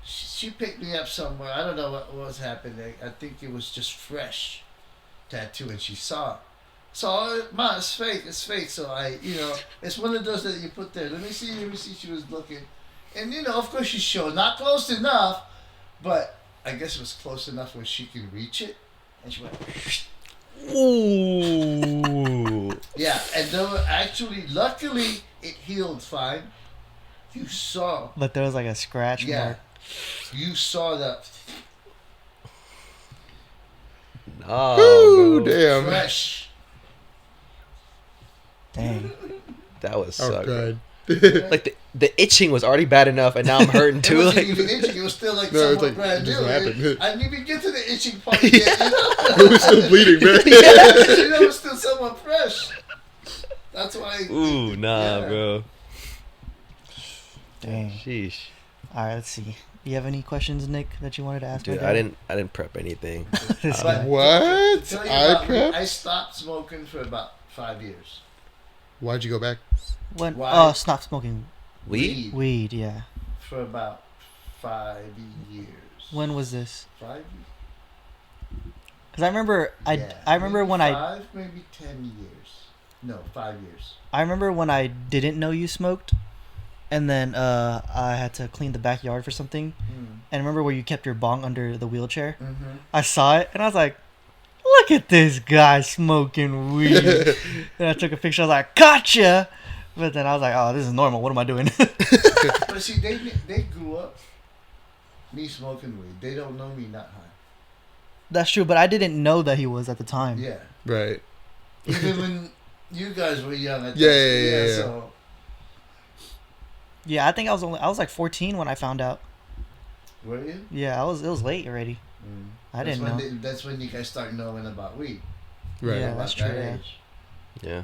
she picked me up somewhere. I don't know what was happening. I think it was just fresh tattoo, and she saw it. So, Ma, it's fake. So it's one of those that you put there. Let me see. She was looking. And, of course she showed. Not close enough, but I guess it was close enough where she could reach it. And she went, Ooh. yeah. And there were luckily, it healed fine. You saw. But there was like a scratch Yeah. mark. You saw that bro. Ooh, damn. fresh. Dang. That was Oh suck. god. Like the itching was already bad enough, and now I'm hurting It too. wasn't Like, even itching. It was still like No, it's somewhat like, brand it new. just happened. I didn't even get to the itching part yet. You know? It was still bleeding, man. You know, it was still somewhat fresh. That's why. ooh, nah, Yeah. bro. Dang. Sheesh, All right, let's see. You have any questions, Nick, that you wanted to ask? dude, my I dad? didn't prep anything. This But guy. What? to tell you I about me, prep? I stopped smoking for about 5 years. Why'd you go back? When? Why? Oh, stop smoking Weed? weed. Yeah. For about 5 years. When was this? 5 years. Because I remember, Yeah, I remember maybe when five, maybe 10 years. No, 5 years. I remember when I didn't know you smoked, and then I had to clean the backyard for something. And remember where you kept your bong under the wheelchair? Mm-hmm. I saw it and I was like, "Look at this guy smoking weed." And I took a picture. I was like, "Gotcha!" But then I was like, "Oh, this is normal. What am I doing?" But see, they grew up me smoking weed. They don't know me not high. That's true, but I didn't know that he was at the time. Yeah. Right. Even when you guys were young. At Yeah, that- yeah. So Yeah, I think I was like 14 when I found out. were you? Yeah, it was late already. I didn't know. That's when you guys start knowing about weed. Right. Yeah, About that's that true, yeah. age. Yeah.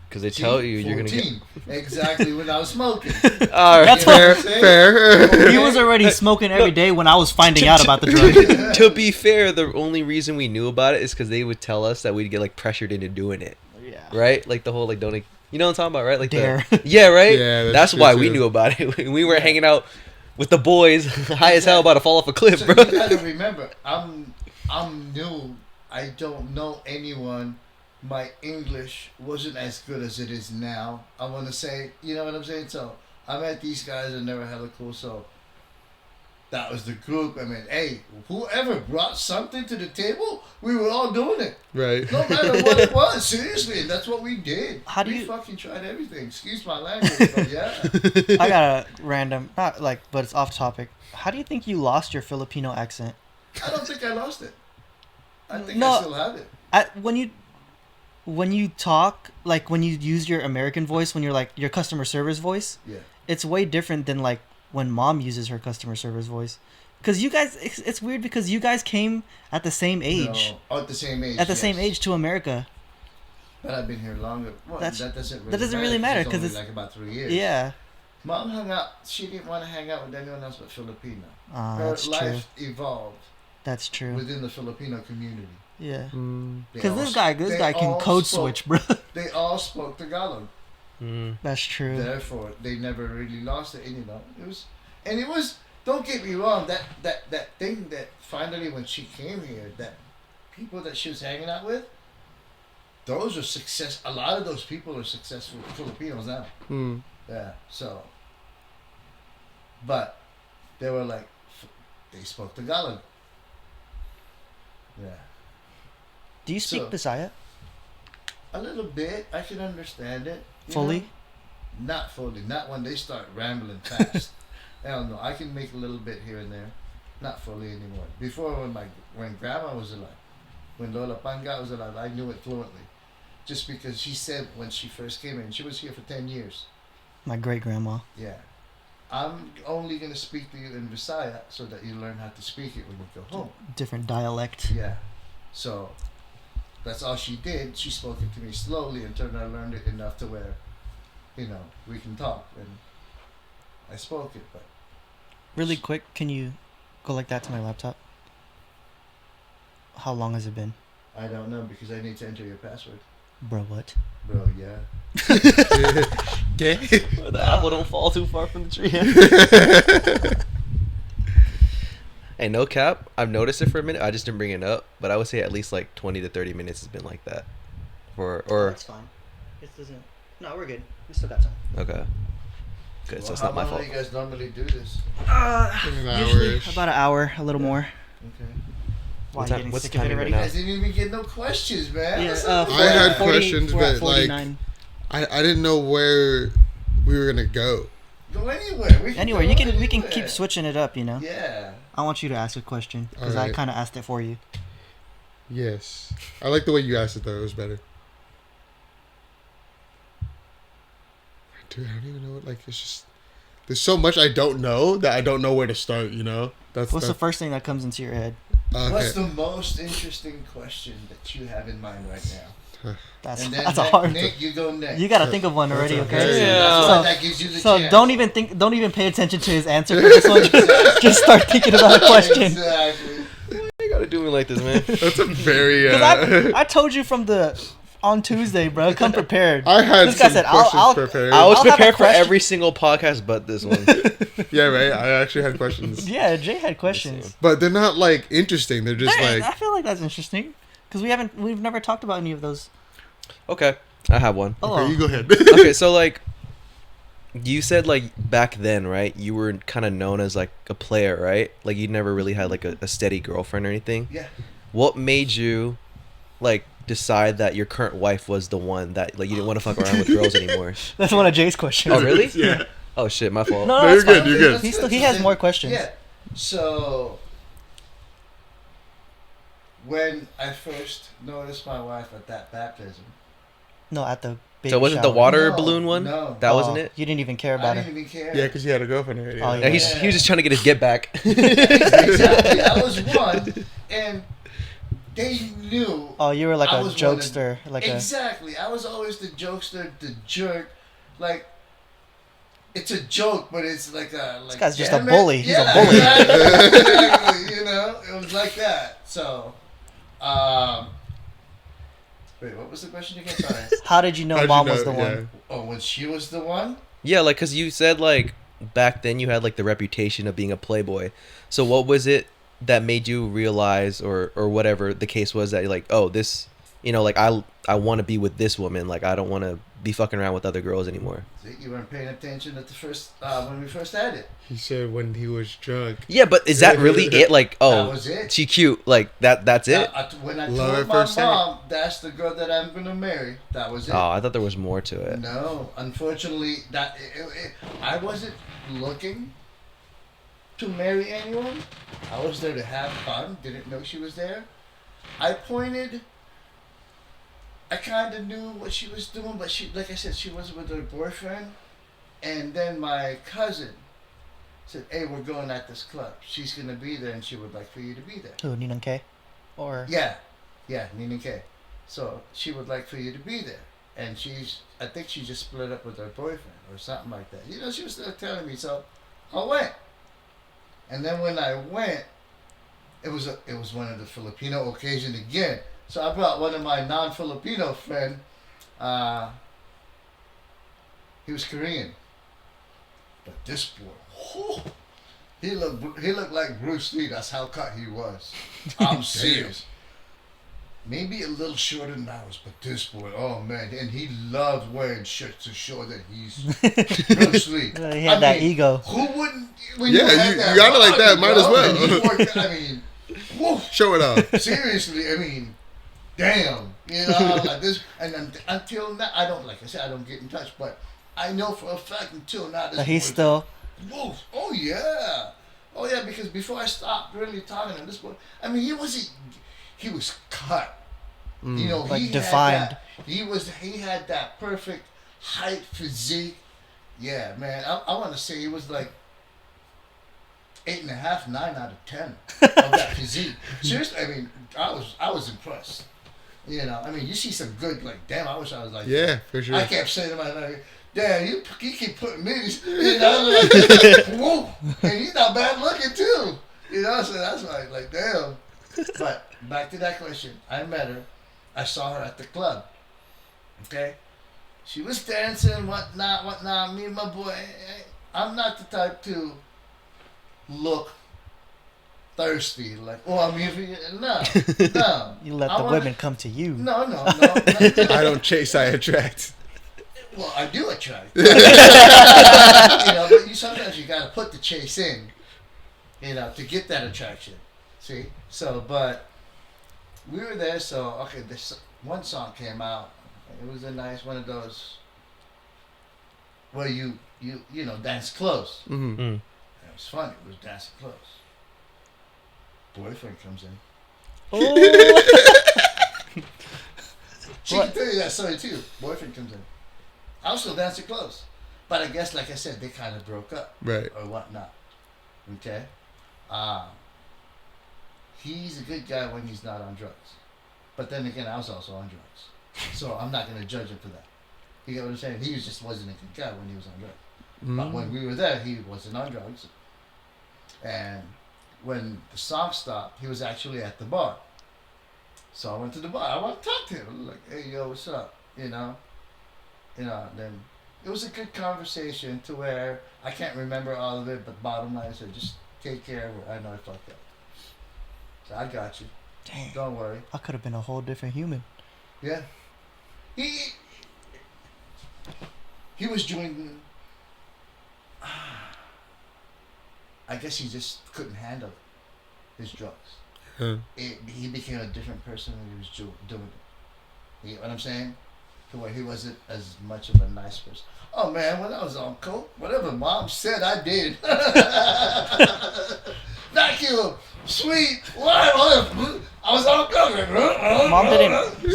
Because they tell you you're gonna get. 14. Exactly when I was smoking. All right. That's Fair. what I'm saying. Fair. He was already smoking every day when I was finding out about the drug. To be fair, the only reason we knew about it is because they would tell us that we'd get like pressured into doing it, Yeah. right? Like the whole like don't, you know what I'm talking about, right? Like Dare. yeah, right. Yeah, that's true, why we too. knew about it. We were hanging out with the boys, high as hell, about to fall off a cliff, So bro. you gotta remember, I'm new. I don't know anyone. My English wasn't as good as it is now. I want to say, you know what I'm saying? So I met these guys and they were hella cool. So that was the group. I mean, hey, whoever brought something to the table, we were all doing it. Right. No matter what it was. Seriously, and that's what we did. How do we you- fucking tried everything. Excuse my language, but yeah. I got a random, not like, but it's off topic. How do you think you lost your Filipino accent? I don't think I lost it. I think No. I still have it. When you talk, like when you use your American voice, when you're like your customer service voice, Yeah. it's way different than like when mom uses her customer service voice. Because you guys, it's weird because you guys came at the same age. No. Oh, at the same age. At the same yes. age to America. But I've been here longer. Well, That's- that doesn't really that doesn't really matter, 'cause only it's- like about 3 years. Yeah. Mom hung out. She didn't want to hang out with anyone else but Filipino. Ah, Her that's true. life evolved That's true. within the Filipino community. Yeah. Mm. They Because all this they guy can all code spoke- switch, bro. They all spoke Tagalog. Mm. That's true. Therefore, they never really lost it. And you know, it was. Don't get me wrong. That thing that finally when she came here, that people that she was hanging out with, those are success. A lot of those people are successful Filipinos now. Mm. Yeah. So. But they were like, they spoke Tagalog. Yeah. Do you speak So- Bisaya? A little bit. I can understand it. you Fully? know? Not fully. Not when they start rambling fast. Hell no. I can make a little bit here and there. Not fully anymore. Before when grandma was alive, when Lola Panga was alive, I knew it fluently. Just because she said when she first came in, she was here for 10 years. My great grandma. Yeah. I'm only going to speak to you in Visaya so that you learn how to speak it when you go home. Different dialect. Yeah. So that's all she did. She spoke it to me slowly until I learned it enough to where, you know, we can talk. And I spoke it, but Really quick, can you go like that to my laptop? How long has it been? I don't know because I need to enter your password. Bro, what? Bro, yeah. The apple don't fall too far from the tree. Hey, no cap. I've noticed it for a minute. I just didn't bring it up, but I would say at least like 20 to 30 minutes has been like that. Or That's fine. It doesn't. No, we're good. We still got time. okay. Good, so Well, it's how not my long fault. do you guys normally do this? An Usually hour-ish. about an hour, a little more. Okay. Why, What's you that- getting what's sick the of it timing already? right You now? guys didn't even get no questions, man. Yeah, What's up? I had 40 questions, we're at but, like, 49. I didn't know where we were gonna go. Go anywhere. We Anywhere, go we can anywhere. keep switching it up, you know. Yeah. I want you to ask a question because I Alright. kind of asked it for you. Yes, I like the way you asked it though. It was better. Dude, I don't even know. Like, it's just there's so much I don't know that I don't know where to start. You know, What's the first thing that comes into your head? Okay. What's the most interesting question that you have in mind right now? That's And then that's a hard. Nick, you go next. You gotta think of one already, That's okay? okay. Yeah. That's So- why that gives you the So chance. don't even pay attention to his answer for this one. Just start thinking about a question. Exactly. You gotta do me like this, man. That's a very. Because I told you on Tuesday, bro. Come prepared. I had This guy some said, questions I'll- prepared. I was I'll have a prepared for question. every single podcast but this one. Yeah, right. I actually had questions, Yeah, Jay had questions. but they're not like interesting. They're just I like feel like that's interesting because we've never talked about any of those. Okay, I have one. Oh, okay, you go ahead. Okay, so like, you said like back then, right? You were kind of known as like a player, right? Like you never really had like a steady girlfriend or anything. Yeah. What made you like decide that your current wife was the one that like you didn't want to fuck around with girls anymore? that's one of Jay's questions. Oh really? Yeah. Oh shit, my fault. No, No, that's you're good, fine. you're good. He has more questions. Yeah. So when I first noticed my wife at that baptism, No, at the baby So wasn't the shower. water No, balloon one? no. That Oh, wasn't it? You didn't even care I about didn't it. even care. Yeah, because he had a girlfriend already. Oh, Yeah, he was just trying to get his get back. Exactly. I was one, and they knew. Oh, you were like I a was one of- jokester, like Exactly. I was always the jokester, the jerk. Like, it's a joke, but it's like a. Like, This guy's just damn a it. bully. He's a Yeah, bully. Exactly. You know, it was like that. So, wait, what was the question again? Sorry. a. How did you know How'd you mom know- was the yeah. one? Oh, when she was the one? Yeah, like because you said like back then you had like the reputation of being a playboy. So what was it that made you realize, or whatever the case was, that you're like, oh, this, you know, like I want to be with this woman. Like I don't want to be fucking around with other girls anymore. See, you weren't paying attention at the first when we first had it. He said when he was drunk. Yeah, but is that really it? Like, That oh, was it. she cute. Like that's it. When I Love told at my first sight. mom that's the girl that I'm gonna marry, that was it. Oh, I thought there was more to it. No, unfortunately, I wasn't looking to marry anyone. I was there to have fun. Didn't know she was there. I kind of knew what she was doing, but she, like I said, she was with her boyfriend. And then my cousin said, "Hey, we're going at this club. She's gonna be there, and she would like for you to be there." Who, Nina K? Or Yeah, Nina K. So she would like for you to be there, and I think she just split up with her boyfriend or something like that. You know, she was still telling me, so I went. And then when I went, it was one of the Filipino occasion again. So I brought one of my non-Filipino friend. He was Korean, but this boy, he looked like Bruce Lee. That's how cut he was. I'm serious. Maybe a little shorter than I was, but this boy, oh man, and he loved wearing shirts to show that he's Bruce Lee. he had that ego. Who wouldn't? When Yeah, have you that got it like that, body, might as bro, well. and he worked- I mean, woof, Show it off. seriously, I mean, damn, you know, like this. And then, until now, I don't, like I said, I don't get in touch, but I know for a fact until now, this That he's boy- still. Woof. Oh yeah, because before I stopped really talking to this boy, I mean, he was cut. You know, Like he defined. Had that, he had that perfect height, physique. Yeah, man. I want to say he was like 8.5, 9 out of 10 of that physique. Seriously, I mean, I was impressed. You know, I mean, you see some good, like, damn, I wish I was like Yeah, that. for sure. I kept saying to myself, damn, you keep putting me, you know, like, whoa, and he's not bad looking too. You know, so that's why, like, damn. But back to that question, I met her. I saw her at the club. Okay? She was dancing, whatnot. Me and my boy, I'm not the type to look thirsty. Like, oh, I'm here for you. No. You let I the wanna- women come to you. No. I don't chase, I attract. Well, I do attract. You know, but sometimes you gotta put the chase in, you know, to get that attraction. See? So, but we were there, so, okay, this one song came out. It was a nice one of those where you know, dance close. Mm-hmm. And it was fun. It was dancing close. Boyfriend comes in. She can tell you that story too. Boyfriend comes in. I was still dancing close. But I guess, like I said, they kind of broke up. Right. Or whatnot. Okay? He's a good guy when he's not on drugs. But then again, I was also on drugs. So I'm not going to judge him for that. You get what I'm saying? He just wasn't a good guy when he was on drugs. But when we were there, he wasn't on drugs. And when the song stopped, he was actually at the bar. So I went to the bar. I want to talk to him. I'm like, hey, yo, what's up? Then it was a good conversation to where I can't remember all of it, but bottom line, I said, just take care of it. I know I fucked up. So I got you. Dang. Don't worry. I could have been a whole different human. Yeah. He was doing. I guess he just couldn't handle his drugs. Huh. He became a different person when he was doing it. You get what I'm saying? To where he wasn't as much of a nice person. Oh man, when I was on coke, whatever mom said, I did. Vacuum, sweet, whatever. I was on coke.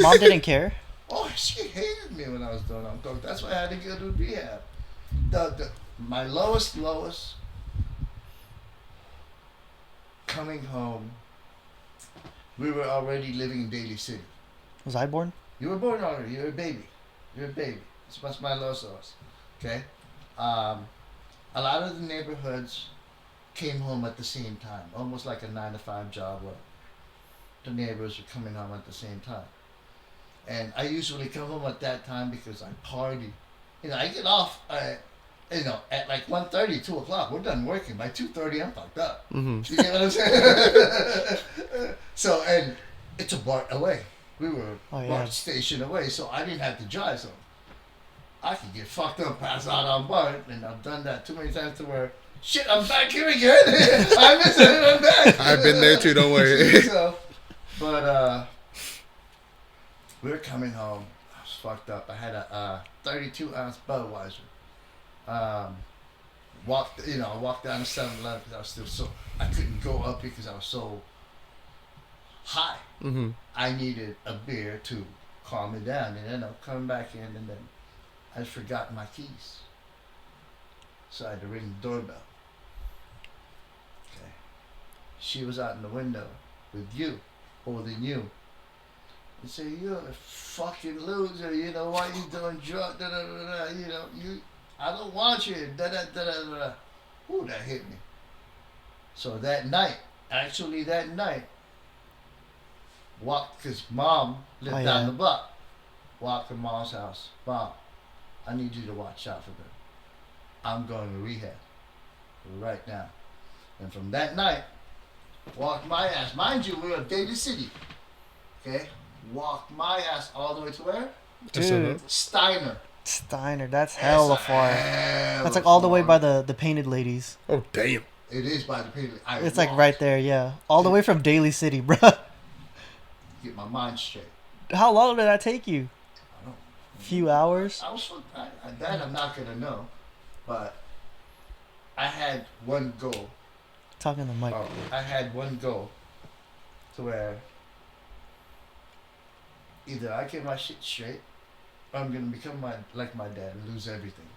Mom didn't care. Oh, she hated me when I was doing on coke. That's why I had to go to rehab. My lowest coming home. We were already living in Daly City. Was I born? You were born already. You're a baby. That's my lowest. Okay? A lot of the neighborhoods came home at the same time. Almost like a 9-to-5 job where the neighbors were coming home at the same time. And I usually come home at that time because I party. I get off, at like 1:30, 2 o'clock. We're done working. By 2:30, I'm fucked up. You get what I'm saying? So, and it's a bar away. We were bar station away, so I didn't have to drive. So I could get fucked up, pass out on bar, and I've done that too many times to where, shit, I'm back here again. I miss it, I'm back. I've been there too, don't worry. But we were coming home. I was fucked up. I had a 32-ounce Budweiser. I walked down to 7-Eleven because I was still I couldn't go up because I was so high. Mm-hmm. I needed a beer to calm me down, and then I'm coming back in, and then I forgot my keys, so I had to ring the doorbell. Okay, she was out in the window with you, holding you. And say, you're a fucking loser. Why you doing drugs? Da da da da. I don't want you. Da da da da da. Ooh, that hit me. So that night, walked, because mom lived down the block. Walked to mom's house. Mom, I need you to watch out for them. I'm going to rehab right now. And from that night, walked my ass. Mind you, we were in Daly City. Okay? Walked my ass all the way to where? Dude. Steiner. That's hella far. That's like all the way by the Painted Ladies. Oh, damn. It is by the Painted Ladies. It's like right there, yeah. All the way from Daly City, bro. Get my mind straight. How long did that take you? I don't know. Few hours? That I'm not going to know. But I had one goal. Talking to Mike. I had one goal to where either I get my shit straight or I'm going to become like my dad and lose everything.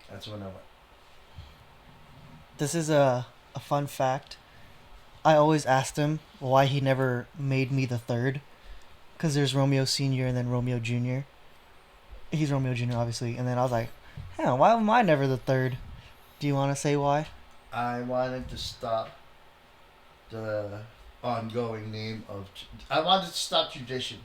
That's what I want. This is a fun fact. I always asked him why he never made me the third. Because there's Romeo Sr. and then Romeo Jr. He's Romeo Jr. obviously. And then I was like, why am I never the third? Do you want to say why? I wanted to stop the ongoing name of... I wanted to stop tradition.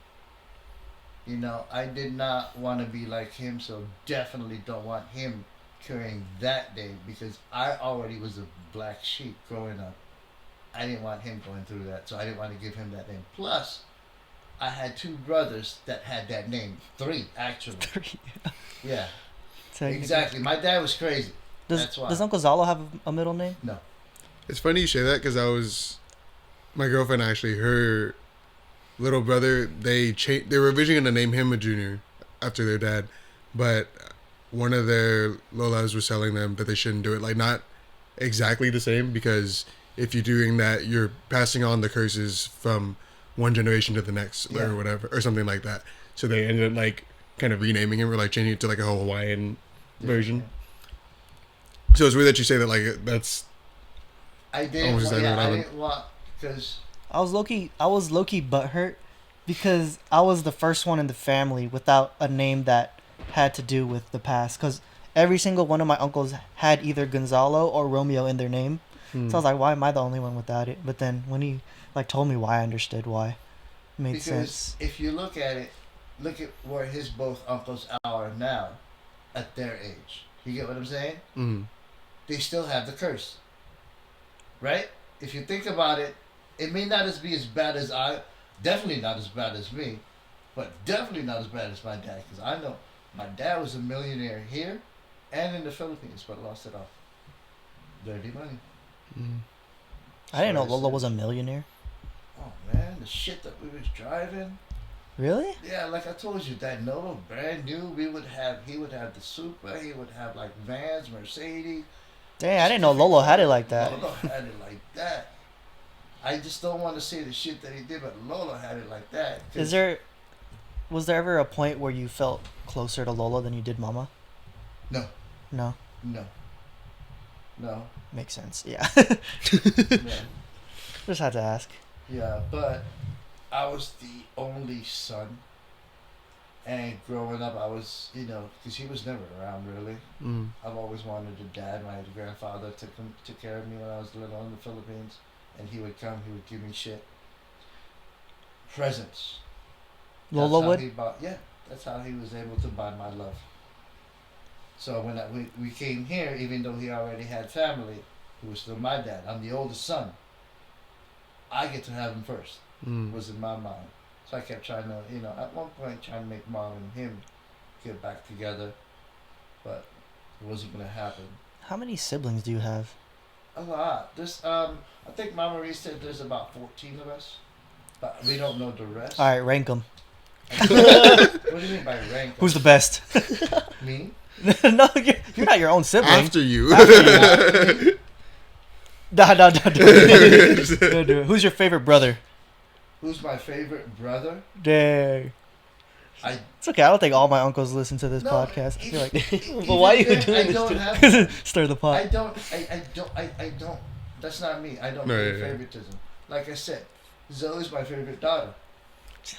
I did not want to be like him, so definitely don't want him carrying that name because I already was a black sheep growing up. I didn't want him going through that, so I didn't want to give him that name. Plus, I had 2 brothers that had that name. 3, actually. 3. Yeah. Exactly. My dad was crazy. That's why. Does Uncle Zalo have a middle name? No. It's funny you say that because my girlfriend actually, her little brother, they were originally going to name him a junior after their dad, but one of their Lolas was telling them that they shouldn't do it. Like, not exactly the same, because if you're doing that, you're passing on the curses from one generation to the next or whatever, or something like that. So they ended up like kind of renaming him or like changing it to like a Hawaiian version. So it's weird that you say that. Like that's. I didn't. Almost Want, exactly yeah, what I happened. didn't want because I was low key butthurt because I was the first one in the family without a name that had to do with the past. Because every single one of my uncles had either Gonzalo or Romeo in their name. So I was like, why am I the only one without it? But then when he like told me why, I understood why. It made because sense. if you look at it, look at where his both uncles are now, at their age. You get what I'm saying? Mm. They still have the curse, right? If you think about it, it may not be as bad as definitely not as bad as me, but definitely not as bad as my dad. Because I know my dad was a millionaire here and in the Philippines, but lost it all. Dirty money. I didn't know Sorry, Lola Seth. was a millionaire. Oh man, the shit that we was driving. Really? Yeah, like I told you, that Nova brand new. He would have the Supra. He would have like Vans, Mercedes. Dang, I didn't know Lolo had it like that. Lolo had it like that. I just don't want to say the shit that he did, but Lolo had it like that. Was there ever a point where you felt closer to Lolo than you did Mama? No, No. no, no, Makes sense. Yeah. no. Just had to ask. Yeah, but I was the only son. And growing up, I was, because he was never around really. Mm. I've always wanted a dad. My grandfather took care of me when I was little in the Philippines. And he would come, he would give me shit. Presents. Lolo would? That's how he was able to buy my love. So when we came here, even though he already had family, he was still my dad. I'm the oldest son. I get to have him first. Mm. Was in my mind. So I kept trying to, at one point trying to make mom and him get back together. But it wasn't going to happen. How many siblings do you have? A lot. I think Mama Marie said there's about 14 of us. But we don't know the rest. All right, rank them. What do you mean by rank? Who's the best? Me? No, you're not your own sibling. After you. No, do it. Don't do it. Who's your favorite brother? Who's my favorite brother? Dang. It's okay. I don't think all my uncles listen to this podcast. I feel like But why are you even doing I this don't to- have stir the I pot. don't. That's not me. I don't No, do yeah. favoritism. Like I said, Zoe's my favorite daughter.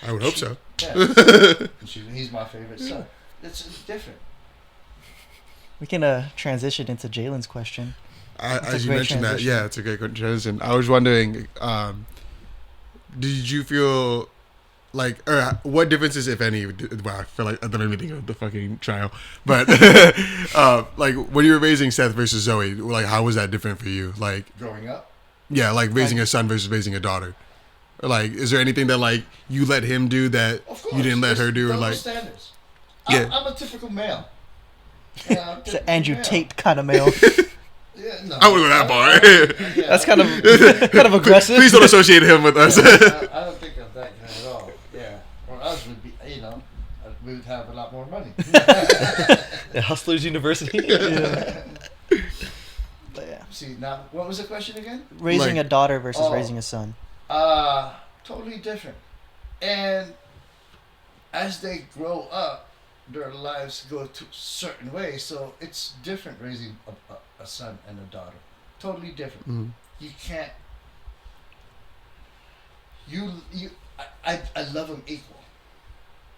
I would hope so. Yeah. He's my favorite son. It's different. We can transition into Jalen's question. That's a As you great mentioned that, transition. yeah, it's a great transition. I was wondering, did you feel like, or what differences, if any, well, I feel like I don't even think of the fucking trial, but like when you were raising Seth versus Zoe, like how was that different for you? Like, Growing up, yeah, like raising a son versus raising a daughter. Or like, is there anything that like you let him do that of course, you didn't let there's her do, or double like, standards. Yeah. I'm a typical male. Yeah, I'm It's an typical Andrew male. Tate kind of male. Yeah, no, I wouldn't go that far. Yeah, That's kind of aggressive. Please don't associate him with us. I don't think of that guy at all. Yeah, or us would be, we would have a lot more money. Yeah, Hustlers University. Yeah. But yeah. See, now, what was the question again? Raising Like- a daughter versus Oh. raising a son. Totally different. And as they grow up, their lives go to certain ways. So it's different raising a son and a daughter. Totally different. Mhm. You can't. I love them equal,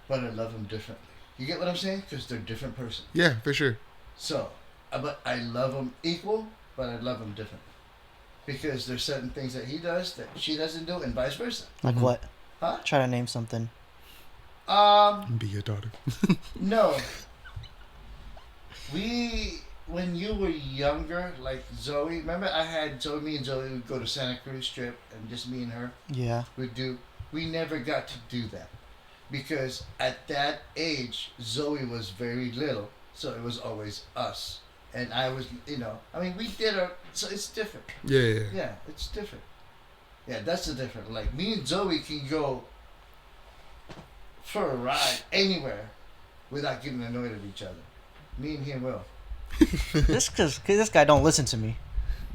but I love them differently. You get what I'm saying? Because they're different persons. Yeah, for sure. So, but I love them equal, but I love them differently. Because there's certain things that he does that she doesn't do, and vice versa. Like Mhm. what? Huh? Try to name something. Be your daughter. No. When you were younger, like Zoe, remember I had Zoe, me and Zoe would go to Santa Cruz trip, and just me and her Yeah. would do. We never got to do that. Because at that age, Zoe was very little, so it was always us. And I was, we did our, so it's different. Yeah. Yeah, it's different. Yeah, that's the difference. Like, me and Zoe can go for a ride anywhere without getting annoyed at each other. Me and him will. This guy don't listen to me.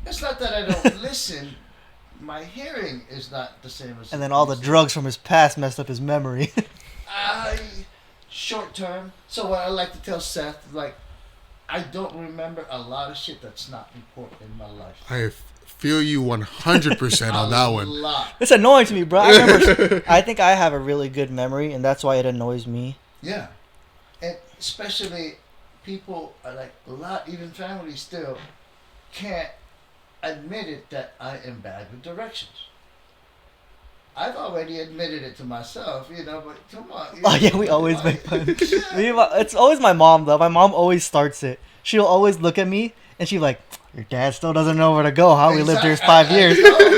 It's not that I don't listen. My hearing is not the same as. And then all the drugs from his past messed up his memory. Short term. So what I like to tell Seth, like, I don't remember a lot of shit that's not important in my life. I feel you 100% on that A one. lot. It's annoying to me, bro. I remember. I think I have a really good memory, and that's why it annoys me. Yeah, and especially people are like a lot, even families still can't admit it that I am bad with directions. I've already admitted it to myself, but come on. Oh yeah, we always make fun. Yeah. It's always my mom though. My mom always starts it. She'll always look at me and she's like, "Your dad still doesn't know where to go. How we lived here 5 years."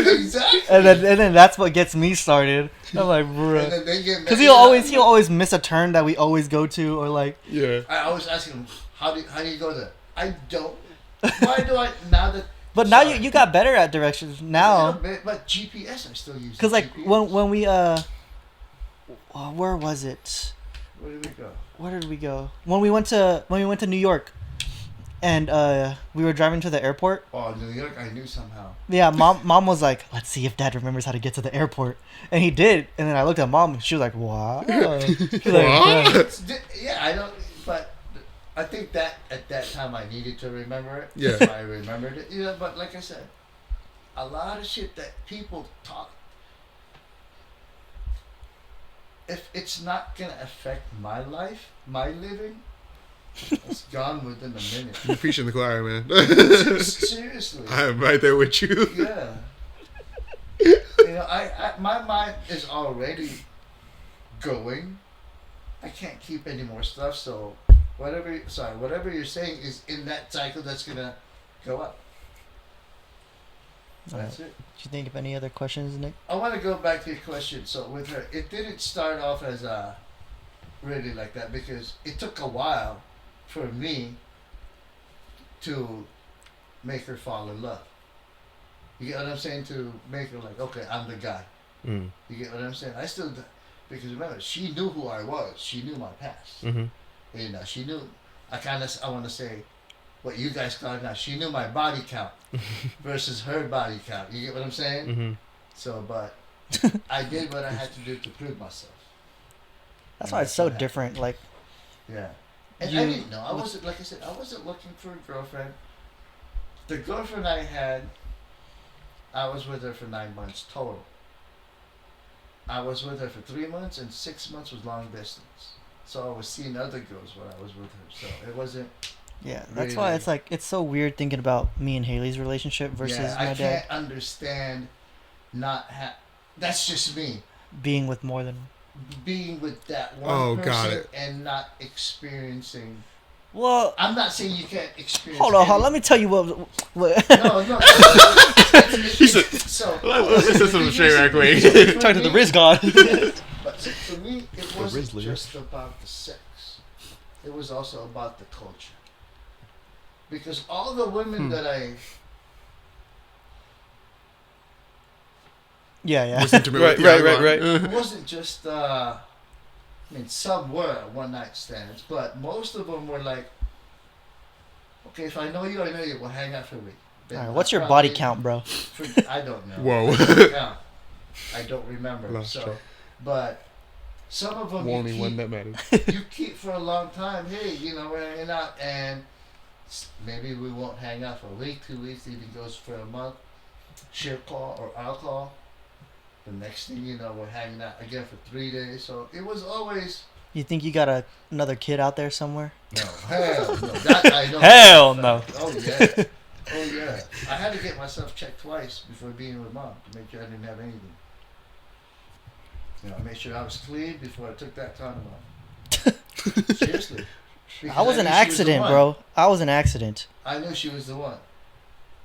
Exactly. And then that's what gets me started. I'm like, And bruh, then they get because mad. he'll always miss a turn that we always go to, or like, Yeah. I always ask him, how do you go there? I don't. Why do I now that? but now Sorry. you got better at directions A now. little bit, but GPS I still use. Because like GPS. when we where was it? Where did we go? Where did we go? When we went to New York, and we were driving to the airport. Oh, New York, I knew somehow. Yeah, mom was like, "Let's see if Dad remembers how to get to the airport," and he did. And then I looked at Mom, and she was like, "Wow." She's like, What? "Yeah." Yeah, I don't. But I think that at that time I needed to remember it. Yeah. So I remembered it. But like I said, a lot of shit that people talk. If it's not gonna affect my life, my living, it's gone within a minute. You're preaching the choir, man. Seriously. I'm right there with you. Yeah. I my mind is already going. I can't keep any more stuff, so whatever you're saying is in that cycle that's gonna go up. That's it. Do you think of any other questions, Nick? I want to go back to your question. So with her, it didn't start off as really like that because it took a while for me to make her fall in love. You get what I'm saying? To make her like, okay, I'm the guy. Mm. You get what I'm saying? I still, because remember, she knew who I was. She knew my past. Mm-hmm. She knew. I want to say, what you guys call it now. She knew my body count versus her body count. You get what I'm saying? Mm-hmm. So, but I did what I had to do to prove myself. That's And why it's so what happened. different. Like, Yeah. And You- I didn't know. I wasn't, like I said, I wasn't looking for a girlfriend. The girlfriend I had, I was with her for 9 months total. I was with her for 3 months, and 6 months was long distance. So I was seeing other girls when I was with her. So it wasn't. yeah, that's why Really? it's like it's so weird thinking about me and Haley's relationship versus Yeah, my I dad can't understand that's just me. being with more than. Being with that one Oh, person got it. and not experiencing. Well, I'm not saying you can't experience. hold on. Let me tell you what. No. He said- So. Let's just set some straight right quick. Talk to the Riz God. But for me, it wasn't Rizzler. just about the sex. It was also about the culture. Because all the women that I yeah. Was intimate Right, with. right, Yeah, right, go on. it wasn't just some were one night stands, but most of them were like, okay, if I know you, we'll hang out for a week. Then All right, I'll what's your body probably- count, bro? I don't know. Whoa. I don't count. I don't remember. Lost So, track. but some of them Only you one keep, that matters. you keep for a long time. Hey, we're hanging out, and maybe we won't hang out for a week, 2 weeks, even goes for a month. She'll call or I'll call. The next thing you know, we're hanging out again for 3 days. So it was always You think you got another kid out there somewhere? no, hell no. That I know. Hell no. Oh yeah. Oh yeah. I had to get myself checked twice before being with Mom to make sure I didn't have anything. I made sure I was clean before I took that condom off. Seriously. Because I was an knew she the accident, one. bro. I was an accident, I knew she was the one.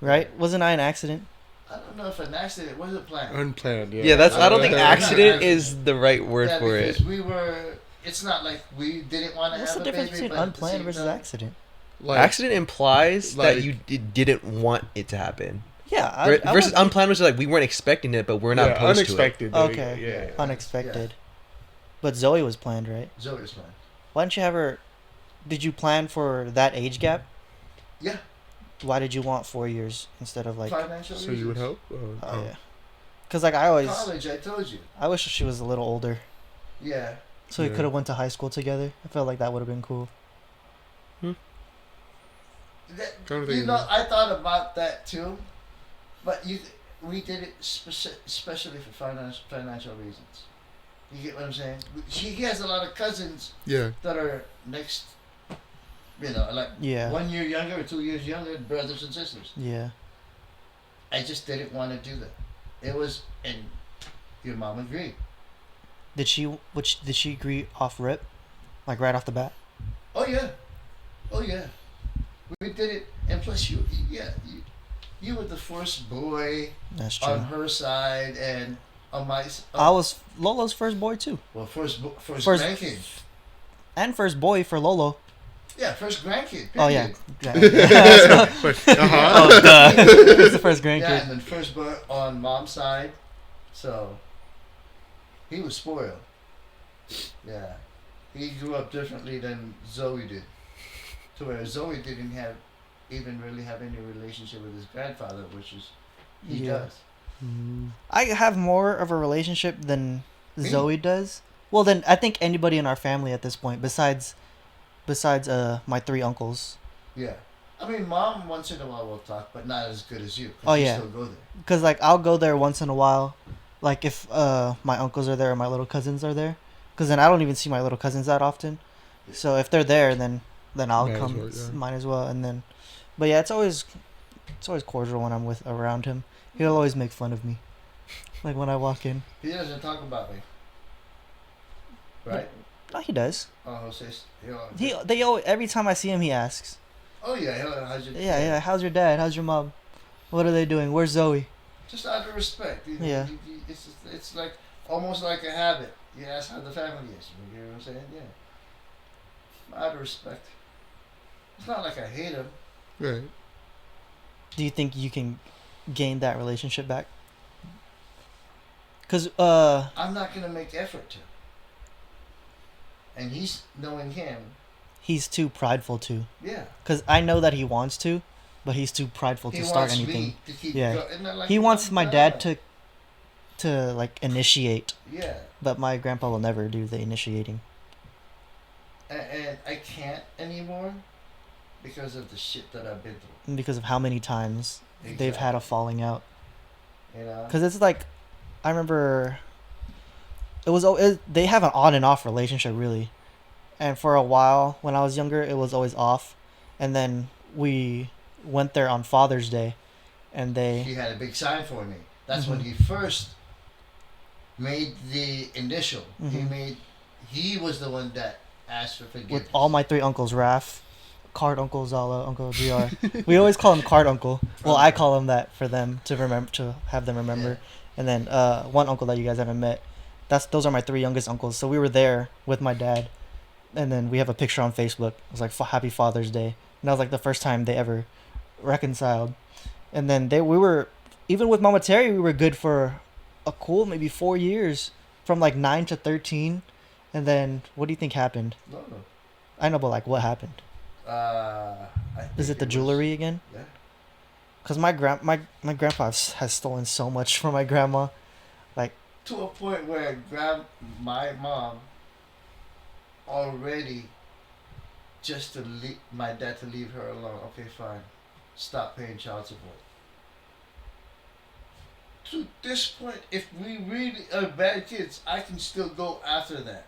right? Wasn't I an accident? I don't know if an accident, it wasn't planned. Unplanned, yeah. Yeah, that's. I don't think Yeah, accident yeah. is the right word Yeah, for it. because we were. It's not like we didn't want to What's have the a difference baby, between but at the unplanned same versus time- accident? Like, Accident implies that like- you didn't want it to happen. Yeah, Versus unplanned, which is like we weren't expecting it, but we're not yeah, opposed unexpected. to it. there you Okay. go, Yeah. Yeah. unexpected. But Zoe was planned, right? Zoe was fine. Why didn't you have her? Did you plan for that age gap? Yeah. Why did you want 4 years instead of like? Financial So you would reasons. help? Oh yeah. Cause like I always, College, I told you. I wish she was a little older, Yeah. so we Yeah. could have went to high school together. I felt like that would have been cool. Come to think You of know, it. I thought about that too, but we did it especially for financial reasons. You get what I'm saying? He has a lot of cousins Yeah. that are next, like Yeah. 1 year younger or 2 years younger, brothers and sisters. Yeah. I just didn't want to do that. It was, and your mom agreed. Did she agree off rip, like right off the bat? Oh yeah, oh yeah. We did it, and plus you were the first boy That's true. on her side, and on my. I was Lolo's first boy too, Well, first First- grandkid. and first boy for Lolo. Yeah, first grandkid. Oh yeah. period. Oh duh. It's the first grandkid. Yeah, and then first boy on mom's side, so he was spoiled. Yeah, he grew up differently than Zoe did, to where Zoe didn't really have any relationship with his grandfather, which is he Yeah. does. I have more of a relationship than Me? Zoe does. Well, then I think anybody in our family at this point, besides my three uncles. Yeah, I mean, mom once in a while will talk, but not as good as you. 'Cause Oh, you yeah. still go there. Cause like I'll go there once in a while, like if my uncles are there or my little cousins are there. Cause then I don't even see my little cousins that often. So if they're there, then I'll Might as come. well, yeah. Might as well. And then, but yeah, it's always cordial when I'm around him. He'll always make fun of me, like when I walk in. He doesn't talk about me, right? Oh, he does. Oh, he'll say, They always, every time I see him, he asks. Oh yeah, how's your Yeah. How's your dad? How's your mom? What are they doing? Where's Zoe? Just out of respect. Yeah. It's like almost like a habit. You ask how the family is. You know what I'm saying? Yeah. Out of respect. It's not like I hate him. Right. Do you think you can gain that relationship back? Cause I'm not gonna make effort to. And he's knowing him. he's too prideful to. Yeah. Cause I know that he wants to, but he's too prideful He to start wants anything. me to keep Yeah. going. Isn't that like He wants my dad no. to like initiate, Yeah. but my grandpa will never do the initiating. And I can't anymore because of the shit that I've been through. Because of how many times they've had a falling out. You know? Because it's like, I remember, they have an on and off relationship really, and for a while when I was younger, it was always off, and then we went there on Father's Day, and He had a big sign for me. That's when Mhm. he first made the initial. Mhm. He was the one that asked for forgiveness. with all my three uncles, Raph, Card Uncle Zala, Uncle GR. We always call him Card Uncle. Well, I call him that for them to remember, to have them remember. And then one uncle that you guys haven't met. Those are my three youngest uncles. So we were there with my dad, and then we have a picture on Facebook. It was like Happy Father's Day, and that was like the first time they ever reconciled. And then we were, even with Mama Terry, we were good for a cool maybe 4 years, from like 9 to 13. And then what do you think happened? No. I know, but like what happened? Is Is it the jewelry again? Yeah. Cause my grandpa has stolen so much from my grandma. To a point where my mom already just to leave my dad to leave her alone. Okay, fine. Stop paying child support. To this point, if we really are bad kids, I can still go after that.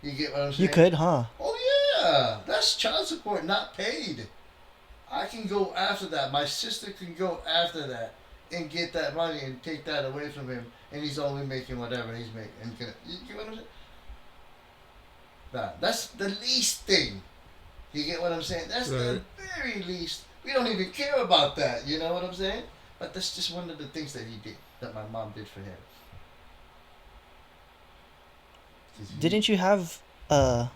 You get what I'm saying? You could, huh? Oh yeah, that's child support not paid. I can go after that. My sister can go after that and get that money and take that away from him, and he's only making whatever he's making. And you get what I'm saying? Nah, that's the least thing. You get what I'm saying? That's the very least. We don't even care about that. You know what I'm saying? But that's just one of the things that he did, that my mom did for him. Didn't you have a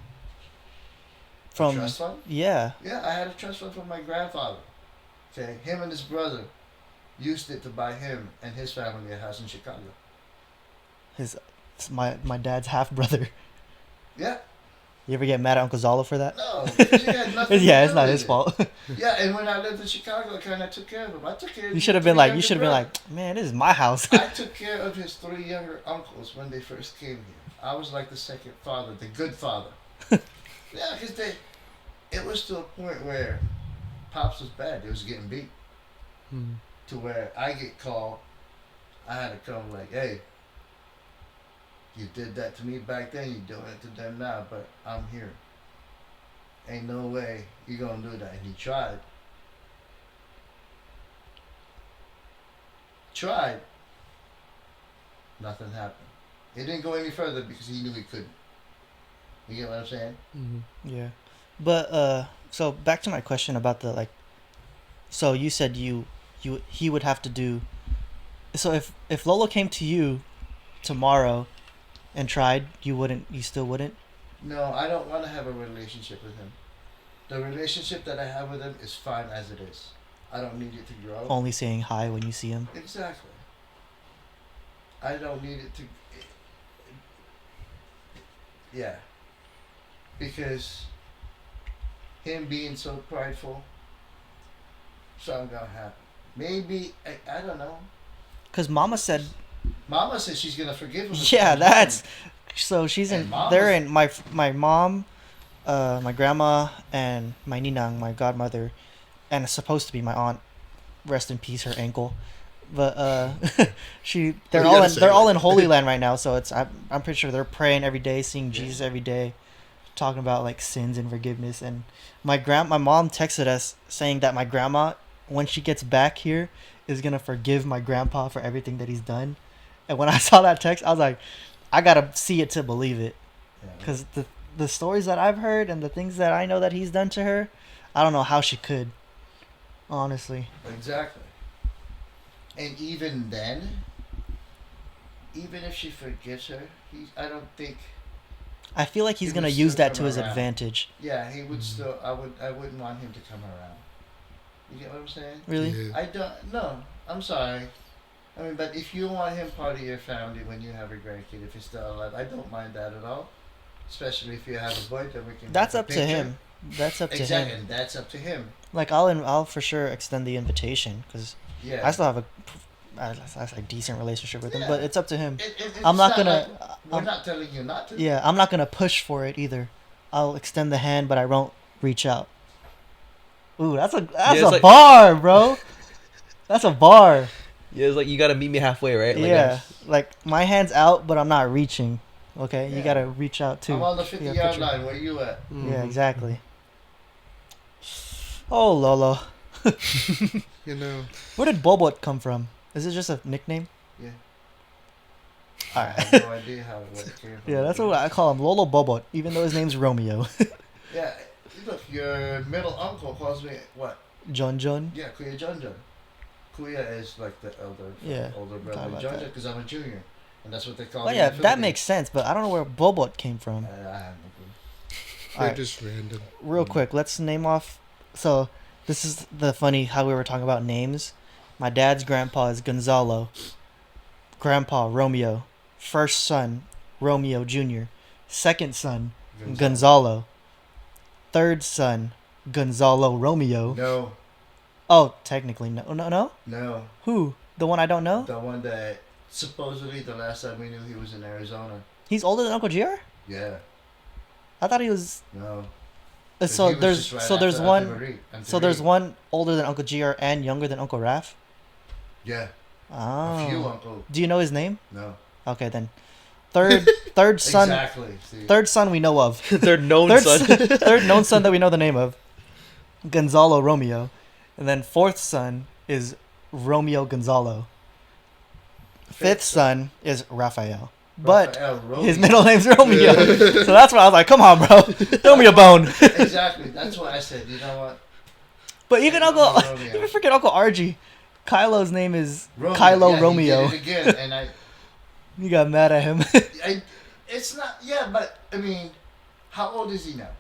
from trust fund? yeah? Yeah, I had a trust fund from my grandfather. Okay, him and his brother used it to buy him and his family a house in Chicago. It's my dad's half brother. Yeah, You ever get mad at Uncle Zala for that? no, because he had nothing. Yeah, to it's do not with his it. fault. Yeah, and when I lived in Chicago, I kind of took care of him. I took care of You should have his been three like, younger brothers. man, this is my house. I took care of his three younger uncles when they first came here. I was like the second father, the good father. Yeah, because it was to a point where pops was bad. They was getting beat Hmm. to where I get called. I had to come like, hey, you did that to me back then. You're doing it to them now, but I'm here. Ain't no way you gonna do that. And he tried. Tried. Nothing happened. It didn't go any further because he knew he couldn't. You get what I'm saying? Hmm. Yeah. But so back to my question about the like. So you said he would have to do. So if Lolo came to you tomorrow and tried, you still wouldn't? No, I don't want to have a relationship with him. The relationship that I have with him is fine as it is. I don't need it to grow. Only saying hi when you see him. Exactly. I don't need it to. Yeah. Because him being so prideful, something gonna happen. Maybe I don't know. Cause Mama said, Mama says she's gonna forgive him. yeah, that's. So she's in. And Mama's- They're in my mom, my grandma, and my ninang, my godmother, and it's supposed to be my aunt. Rest in peace, her ankle. But they're you all gotta in say they're all it. in Holy Land right now. So I'm pretty sure they're praying every day, seeing Jesus every day, talking about like sins and forgiveness. And my mom texted us saying that my grandma, when she gets back here, is gonna forgive my grandpa for everything that he's done. And when I saw that text, I was like, I gotta see it to believe it, Yeah. because the stories that I've heard and the things that I know that he's done to her, I don't know how she could. Honestly. Exactly. And even then, even if she forgives her, I don't think. I feel like he's He gonna would use still that to come his around. advantage. Yeah, he would still. I wouldn't want him to come around. You get what I'm saying? Really? Yeah. I don't. No, I'm sorry. I mean, but if you want him part of your family when you have a grandkid, if he's still alive, I don't mind that at all. Especially if you have a boy, then we can. That's have a up to picture. him. That's up to Exactly, him. and that's up to him. Like I'll for sure extend the invitation because Yeah. I still have a decent relationship with him, Yeah. but it's up to him. It's I'm not gonna. like we're not telling you not to. Yeah, I'm not gonna push for it either. I'll extend the hand, but I won't reach out. Ooh, that's it's a like- bar, bro. That's a bar. Yeah, it's like you gotta meet me halfway, right? Like, Yeah, like my hand's out, but I'm not reaching. Okay, you Yeah. gotta reach out too. I'm on the Yeah, 50-yard picture. line. Where you at? Yeah, exactly. Oh, Lolo. You know. Where did Bobot come from? Is it just a nickname? Yeah. All I right. have no idea how it came from. Yeah, that's what I call him, Lolo Bobot, even though his name's Romeo. Yeah, look, your middle uncle calls me what? John John. Yeah, Kuya Junja. Kuya is like the Yeah, older talk brother about Junja that. because I'm a junior, and that's what they call Oh me. yeah, in the that Philippines. makes sense, but I don't know where Bobot came from. I have no clue. They're Alright. just random. Real quick, let's name off. So, this is the funny how we were talking about names. My dad's grandpa is Gonzalo. Grandpa Romeo. First son Romeo Jr. Second son Gonzalo. Third son Gonzalo Romeo. No, Oh, technically no. no. Who? The one I don't know? The one that supposedly the last time we knew he was in Arizona. He's older than Uncle GR? Yeah, I thought he was. no. 'Cause So he was there's just right so there's after one Auntie Marie. Auntie so there's Marie. one older than Uncle GR and younger than Uncle Raph. Yeah, a few Oh. uncle. Do you know his name? No, Okay then. Third son exactly. See, third son we know of. they're known Third son. third known son that we know the name of. Gonzalo Romeo. And then fourth son is Romeo Gonzalo. Fifth son is Raphael. But Raphael Romeo. his middle name's Romeo. So that's why I was like, come on, bro. Throw me a bone. Exactly. That's what I said. You know what? But even Romeo. even freaking Uncle Archie, Kylo's name is Romeo. Kylo Yeah, Romeo. He did it again, and You got mad at him. it's not. Yeah, but I mean, how old is he now?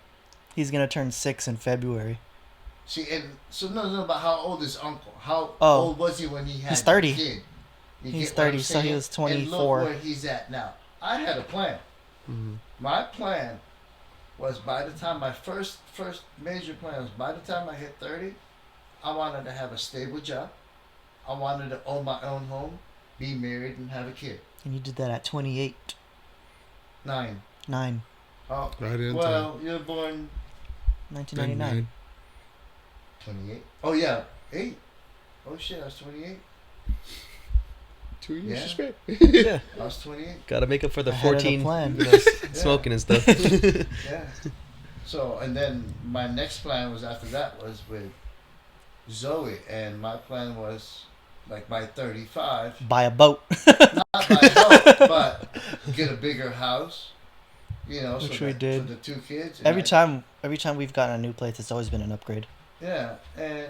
He's gonna turn 6 in February. See, and so no, but how old is Uncle? How Oh. old was he when he had He's 30. the kid? You He's get what I'm 30, so he saying? was And 24. look where he's at now. I had a plan. Mhm. My plan was by the time my first major plan was by the time I hit 30, I wanted to have a stable job. I wanted to own my own home, be married, and have a kid. And you did that at 28, 9. 9, Oh, Right in well, you're born 1999. 28. Oh, yeah. 8. Oh, shit. I was 28. 2 years Yeah. to spare. Yeah. I was 28. Gotta make up for the Ahead of the 14 plan. you know, smoking and stuff. Yeah. So, and then my next plan was after that was with Zoe. And my plan was, like, by 35, Buy a boat. not by boat, but get a bigger house. You know, Which so we that did. for the 2 kids. And Every time we've gotten a new place, it's always been an upgrade. Yeah, and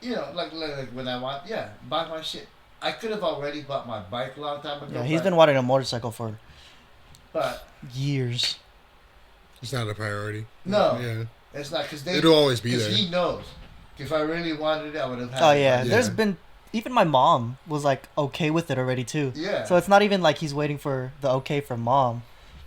you know, like when I want, buy my shit. I could have already bought my bike a long time ago. Yeah, he's but- been wanting a motorcycle for But years. It's not a priority. no, Yeah. it's not because It'll always be there. he knows. If I really wanted it, I would have had. Oh it. yeah, Yeah. there's been even my mom was like okay with it already too. Yeah. So it's not even like he's waiting for the okay from mom,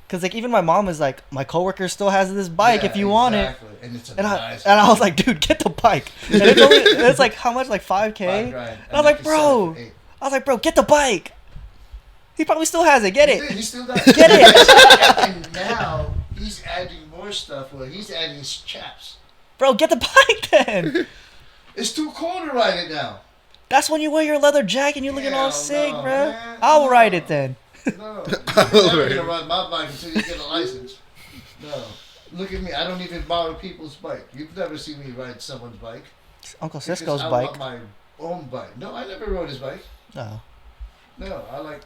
because like even my mom is like, my coworker still has this bike Yeah, if you want it. exactly. And it's a And nice. I was like, dude, get the bike. And it's like how much, like 5K. Bike ride. And I was like, can sell it for 8. I was like, bro, get the bike. He probably still has it. Get He it. did, he still does. Get it. And now he's adding more stuff. Where he's adding his chaps. Bro, get the bike then. It's too cold to ride it now. That's when you wear your leather jacket and you're looking all Hell sick, no, bro. man. I'll No. ride it then. No, you're never gonna ride my bike until you get a license. No, look at me. I don't even borrow people's bike. You've never seen me ride someone's bike. Uncle Because Cisco's I bike. want my own bike. No, I never rode his bike. Oh. No, I like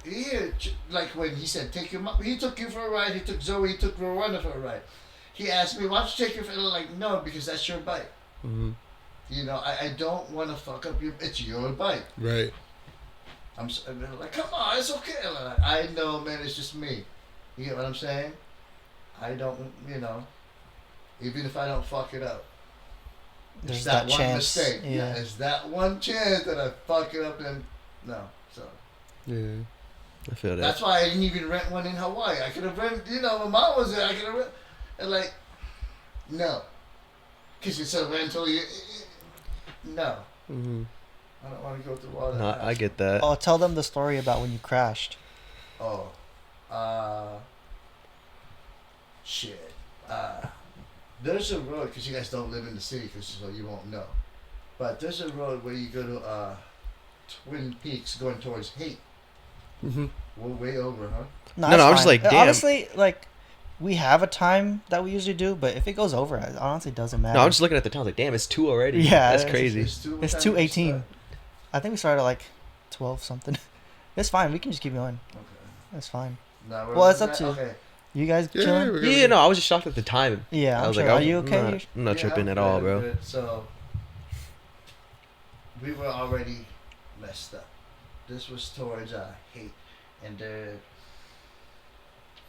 like when he said take your mom. He took you for a ride. He took Zoe. He took Rowena for a ride. He asked me, "Why don't you take your?" And I'm like, "No, because that's your bike." Mm-hmm. You know, I don't want to fuck up your. It's your bike. Right. I'm like, come on, it's okay. Like, I know, man. It's just me. You get what I'm saying? I don't, you know. Even if I don't fuck it up, There's it's that, that one chance, mistake. yeah. It's that one chance that I fuck it up. Then no. So Yeah. I feel that. that's why I didn't even rent one in Hawaii. I could have rented. You know, when mom was there, I could have rent. And like, no, because it's a rental. No, Mm-hmm. I don't want to go through all that. No, I get that. Oh, tell them the story about when you crashed. Oh, shit. There's a road, because you guys don't live in the city, so you won't know. But there's a road where you go to Twin Peaks going towards Haight. Mm-hmm. We're way over, huh? No, it's I'm just fine. like, damn. Honestly, like, we have a time that we usually do, but if it goes over, it honestly doesn't matter. No, I'm just looking at the time. Like, damn, it's 2 already. Yeah, That's it's- crazy. What It's time did we 2:18. start? I think we started at like 12 something. It's fine. We can just keep going. Okay. It's fine. No, Well, it's up at? to- Okay. You guys Yeah, chilling? we're Yeah, no, I was just shocked at the time. Yeah, I I'm was sure. like, Are I'm you okay? I'm not Yeah, tripping I'm at all, good, bro. good. So, we were already messed up. This was towards Haight, and they're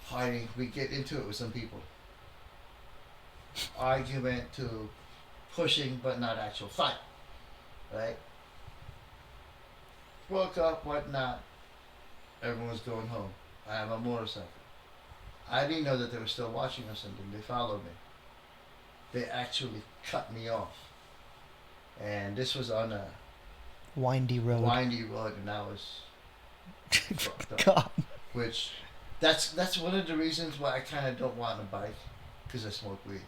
fighting. We get into it with some people. Argument to pushing, but not actual fight. Right? Broke up, whatnot. Everyone's going home. I have a motorcycle. I didn't know that they were still watching or something. They followed me. They actually cut me off. And this was on a Windy road. windy road, and I was fucked up. God. Which, that's one of the reasons why I kind of don't want a bike, because I smoke weed.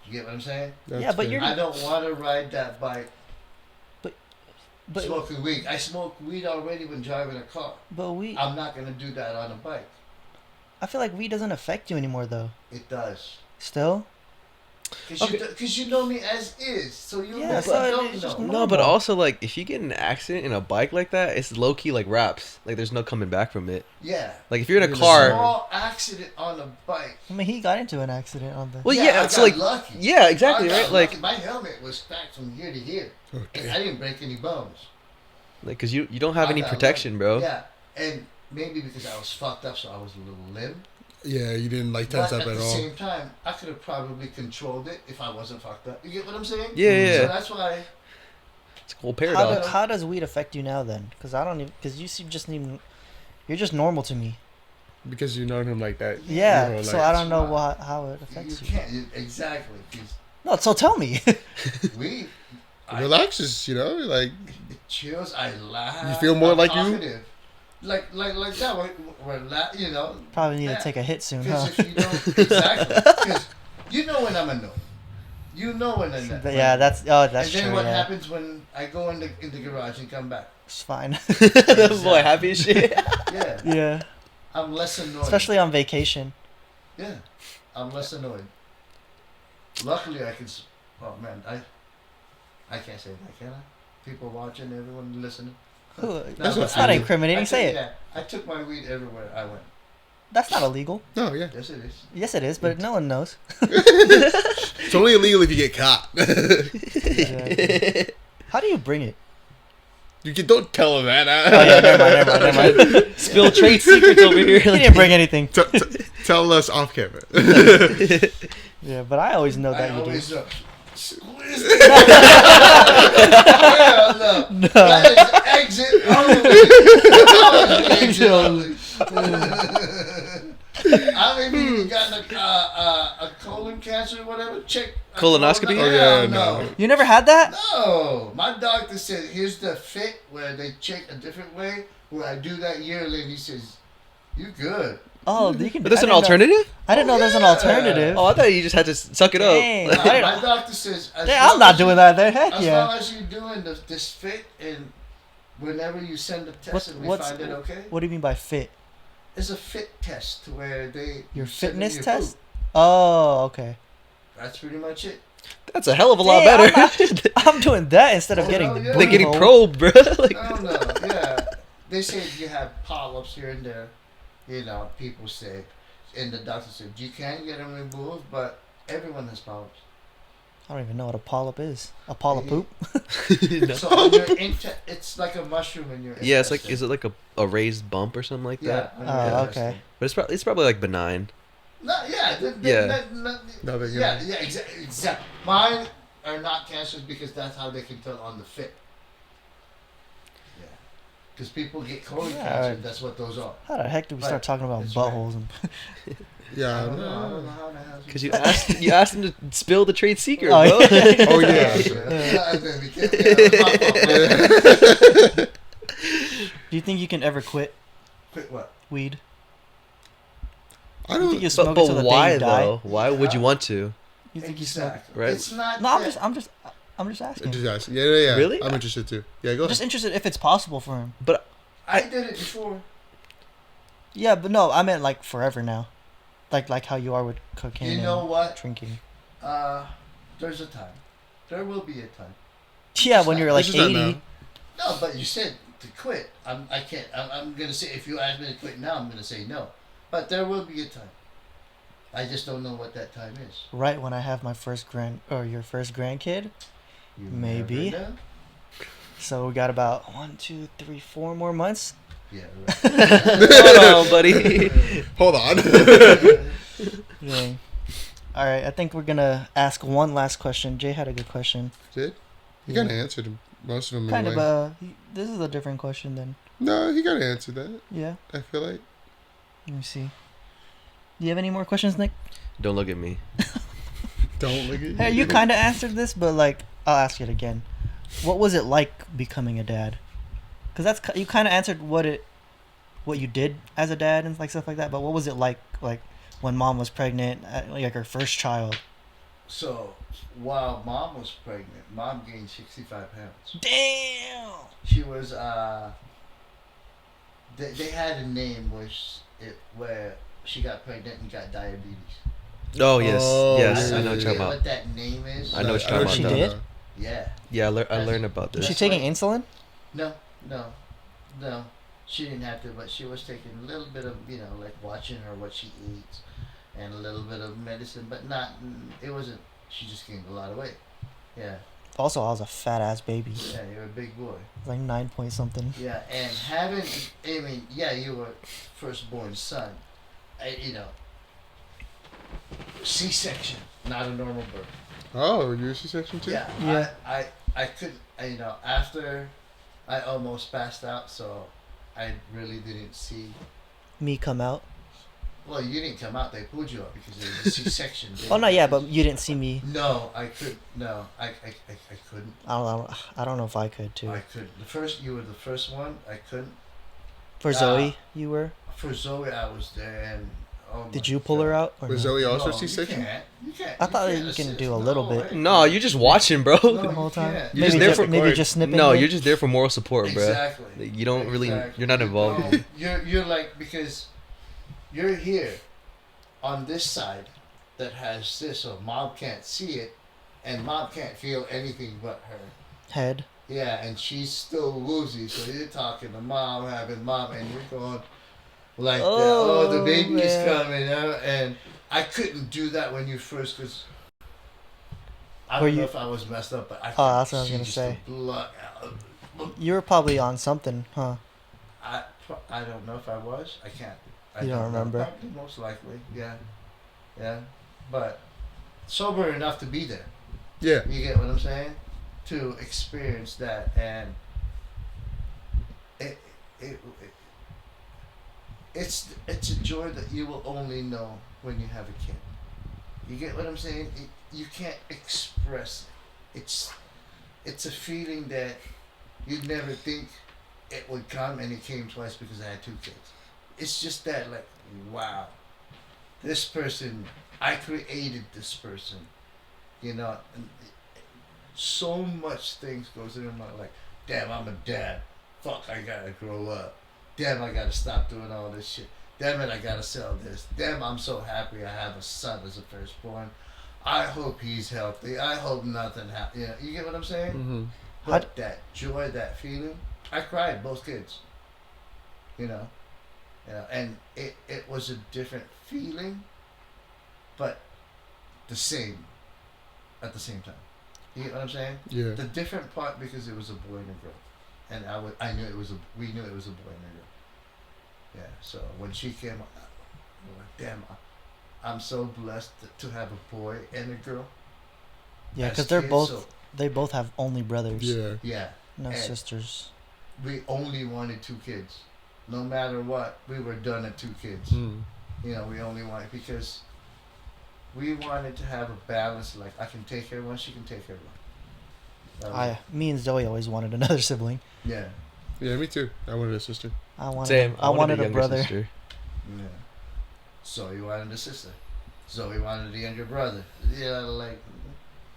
You get what I'm saying? Yeah, but you're- I don't want to ride that bike But smoking weed. I smoke weed already when driving a car. we, I'm not going to do that on a bike. I feel like weed doesn't affect you anymore though. It does. Still? Because you know me as is, so you Yeah, really so don't it's just know. No, but normal. also, like, if you get in an accident in a bike like that, it's low key like raps. Like, there's no coming back from it. Yeah. Like, if you're in a You're car. Small accident on a bike. I mean, he got into an accident on the. Well, Yeah, yeah, I it's got like. lucky. Yeah, exactly, I got right? lucky. Like, my helmet was cracked from here to here. Okay. And I didn't break any bones. because you don't have I any got protection, lucky. bro. Yeah, and maybe because I was fucked up, so I was a little limp. Yeah, you didn't like tense But up at at the all. same time, I could have probably controlled it if I wasn't fucked up. You get what I'm saying? Yeah, yeah. So that's why. It's a whole How, paradox. how does weed affect you now then? Because I don't even. Because you seem just even. You're just normal to me. Because you know him like that. Yeah. You know, So like- I don't know That's how it You affects you. can't exactly because No, so tell me. we. relaxes, you know, like It chills. I laugh. You feel more I'm like you? talkative. Like that. We're you know. Probably need Yeah. to take a hit soon, huh? Because if you don't exactly, because you know when I'm annoyed. You know when they're not. But yeah, that's And true. then what Yeah. happens when I go in the garage and come back? It's fine. The boy happy as shit. Yeah, Yeah, I'm less annoyed. especially on vacation. Yeah, I'm less annoyed. Luckily, I can. Oh man, I can't say that, can I? People watching, everyone listening. Ooh, That's it's what not I do. incriminating. Say it. Yeah, I took my weed everywhere I went. That's not illegal. No, yeah. Yes, it is. Yes, it is, but no one knows. It's only illegal if you get caught. Exactly. How do you bring it? Don't tell him that. Oh yeah, never mind. Spill trade secrets over here. He didn't bring anything. Tell us off camera. Yeah, but I always know that I you do. always know. Squeeze it. Hell no. No. That is exit only. Exit only. I haven't even gotten a colon cancer or whatever. Check. Colonoscopy? Oh, yeah, no. You never had that? No. My doctor said, here's the fit where they check a different way. Where I do that yearly, and he says, you good. Oh, you can. But there's I an didn't know- alternative? I didn't know there's an Yeah. alternative. Oh, I thought you just had to suck it Dang. up. I didn't- My doctor says, Yeah, I'm not doing that. Then heck As yeah. long as you're doing this fit, and whenever you send a test and we What's find it okay, what do you mean by fit? it's a fit test where they Your send in fitness your test? poop. Oh, okay. That's pretty much it. That's a hell of a lot Dang, better. I'm doing that instead of Oh, getting no, the yeah. They're getting hole. probed, bro. Like, No, yeah. They say you have polyps here and there. You know, people say, and the doctor said you can get them removed, but everyone has polyps. I don't even know what a polyp is. A polyp poop? So on your it's like a mushroom in your. yeah, it's like, intestine. is it like a raised bump or something like Yeah. that? on your Oh, intestine. okay. But it's probably like benign. No, yeah, Yeah. Nothing, yeah, exactly. Mine are not cancers because that's how they can tell on the fit. Yeah, because people get colon Yeah, cancer. right. That's what those are. How the heck did we But start talking about it's buttholes? And Yeah. I don't know how the hell. Because you asked him to spill the trade secret, Oh, bro. yeah. Oh, yeah. Do you think you can ever quit Quit what? weed? I You don't. think you smoke But it till the day why you die? though? Why would you want to? You think you smoke? Exactly. Right. It's not. No, that- I'm just asking. Just ask. Yeah. Really? I'm interested too. Yeah, go Just ahead. interested if it's possible for him. But I did it before. Yeah, but no, I meant like forever now, like how you are with cocaine You know and what? drinking. There's a time. There will be a time. Yeah, when you're like It's just not 80. now. No, but you said to quit. I can't. I'm gonna say if you ask me to quit now, I'm gonna say no. But there will be a time. I just don't know what that time is. Right when I have my your first grandkid. You Maybe. never know. So we got about 1, 2, 3, 4 more months. Yeah. Right. hold on, buddy. Hold on. Dang. All right, I think we're gonna ask one last question. Jay had a good question. Did? He Yeah. kind of answered most of them. Kind in of a way. this is a different question then. No, he kind of answered that. Yeah. I feel like. Let me see. Do you have any more questions, Nick? Don't look at me. Don't look at Hey, you kind of answered this, but like I'll ask it again. What was it like becoming a dad? Because that's you kind of answered what you did as a dad and like stuff like that. But what was it like when mom was pregnant, like her first child? So while mom was pregnant, mom gained 65 pounds. Damn. She was. They had a name where she got pregnant and got diabetes. Oh yes, Oh, yes. yeah, I know what you're talking forget about. what that name is. I know what you're talking She about. did? though. Yeah. Yeah, I learned about Was this. she That's taking like- insulin? No. She didn't have to, but she was taking a little bit of, like watching her what she eats, and a little bit of medicine, but not. It wasn't. She just gained a lot of weight. Yeah. Also, I was a fat ass baby, Yeah, you're a big boy. like 9 point something. Yeah, and you were firstborn son. C-section, not a normal birth. Oh, you were C-section too? Yeah, Yeah. I couldn't, after I almost passed out, so I really didn't see. Me come out. Well, you didn't come out, they pulled you up because it was a C-section. Oh no, yeah, but you didn't see me. No, I couldn't, I couldn't. I don't know if I could too. I couldn't. You were the first one, I couldn't. For Zoe, you were. For Zoe, I was there, and Oh Did my you pull her God. out? Or Was no? Zoe also No, C-section? You can't. I thought can't you can assist. do a little bit. hey. No, you're just watching, bro. No, The whole you time. can't. You're just Maybe there just for maybe court. just snipping. No, it? you're just there for moral support, Exactly. bro. You don't really. Exactly. You're not involved. No, you're like, because you're here on this side that has this, so mom can't see it, and mom can't feel anything but her. Head. Yeah, and she's still woozy, so you're talking to mom, having mom, and you're going like, Oh, the baby is man. coming out, and I couldn't do that when you first, because I Were don't know you- if I was messed up, but I Oh, that's could what I was see gonna just say. the blood. You were probably on something, huh? I don't know if I was. I can't. I You don't know. remember? Probably, most likely, yeah, but sober enough to be there. Yeah. You get what I'm saying? To experience that, and it's a joy that you will only know when you have a kid. You get what I'm saying? You can't express it. It's a feeling that you'd never think it would come, and it came twice because I had 2 kids. It's just that, like, wow, this person, I created this person, you know. And so much things goes in my, like, damn, I'm a dad. Fuck, I gotta grow up. Damn, I gotta stop doing all this shit. Damn it, I gotta sell this. Damn, I'm so happy I have a son as a firstborn. I hope he's healthy. I hope nothing happens. You know, you get what I'm saying? Mm-hmm. But that joy, that feeling, I cried, both kids. You know, and it was a different feeling, but the same at the same time. You get what I'm saying? Yeah. The different part, because it was a boy and a girl, and I knew it was we knew it was a boy and a girl. Yeah. So when she came, I'm like, damn, I'm so blessed to have a boy and a girl. Yeah, as because they're kids, both so, they both have only brothers, Yeah. yeah. no And sisters. We only wanted 2 kids. No matter what, we were done at 2 kids. Mm. You know, we only wanted, because we wanted to have a balance. Like, I can take care of one, she can take care of one. That was it. Me and Zoe always wanted another sibling. Yeah. Yeah, me too. I wanted a sister. I wanted. Same. I wanted a younger brother. sister. Yeah. Zoe wanted a sister. Zoe wanted a younger brother. Yeah, like.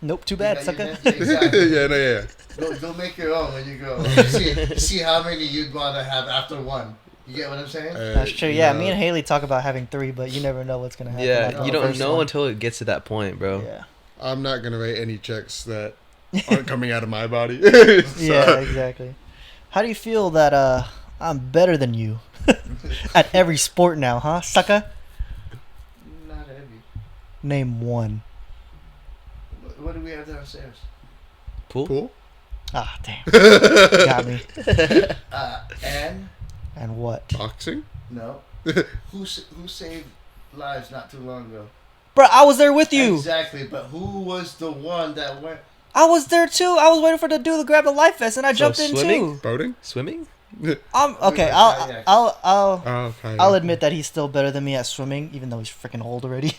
Nope, too you bad, got- sucker. Yeah, exactly. Yeah, no, yeah. Go make your own when you grow up. See how many you'd want to have after one. You get what I'm saying? That's true. Yeah, me and Haley talk about having 3, but you never know what's gonna happen. Yeah, after you the don't first know one. until it gets to that point, bro. Yeah. I'm not gonna write any checks that aren't coming out of my body. Yeah, exactly. How do you feel that I'm better than you at every sport now, huh, sucker? Not heavy. Name one. What do we have downstairs? Pool? Cool. Ah, damn. Got me. And And what? Boxing. no, who saved lives not too long ago? Bro, I was there with you. Exactly, but who was the one that went? I was there too. I was waiting for the dude to grab the life vest, and I jumped in swimming? too. Boating. Swimming? Okay. were I'll kayaks. Oh, okay. I'll admit that he's still better than me at swimming, even though he's freaking old already.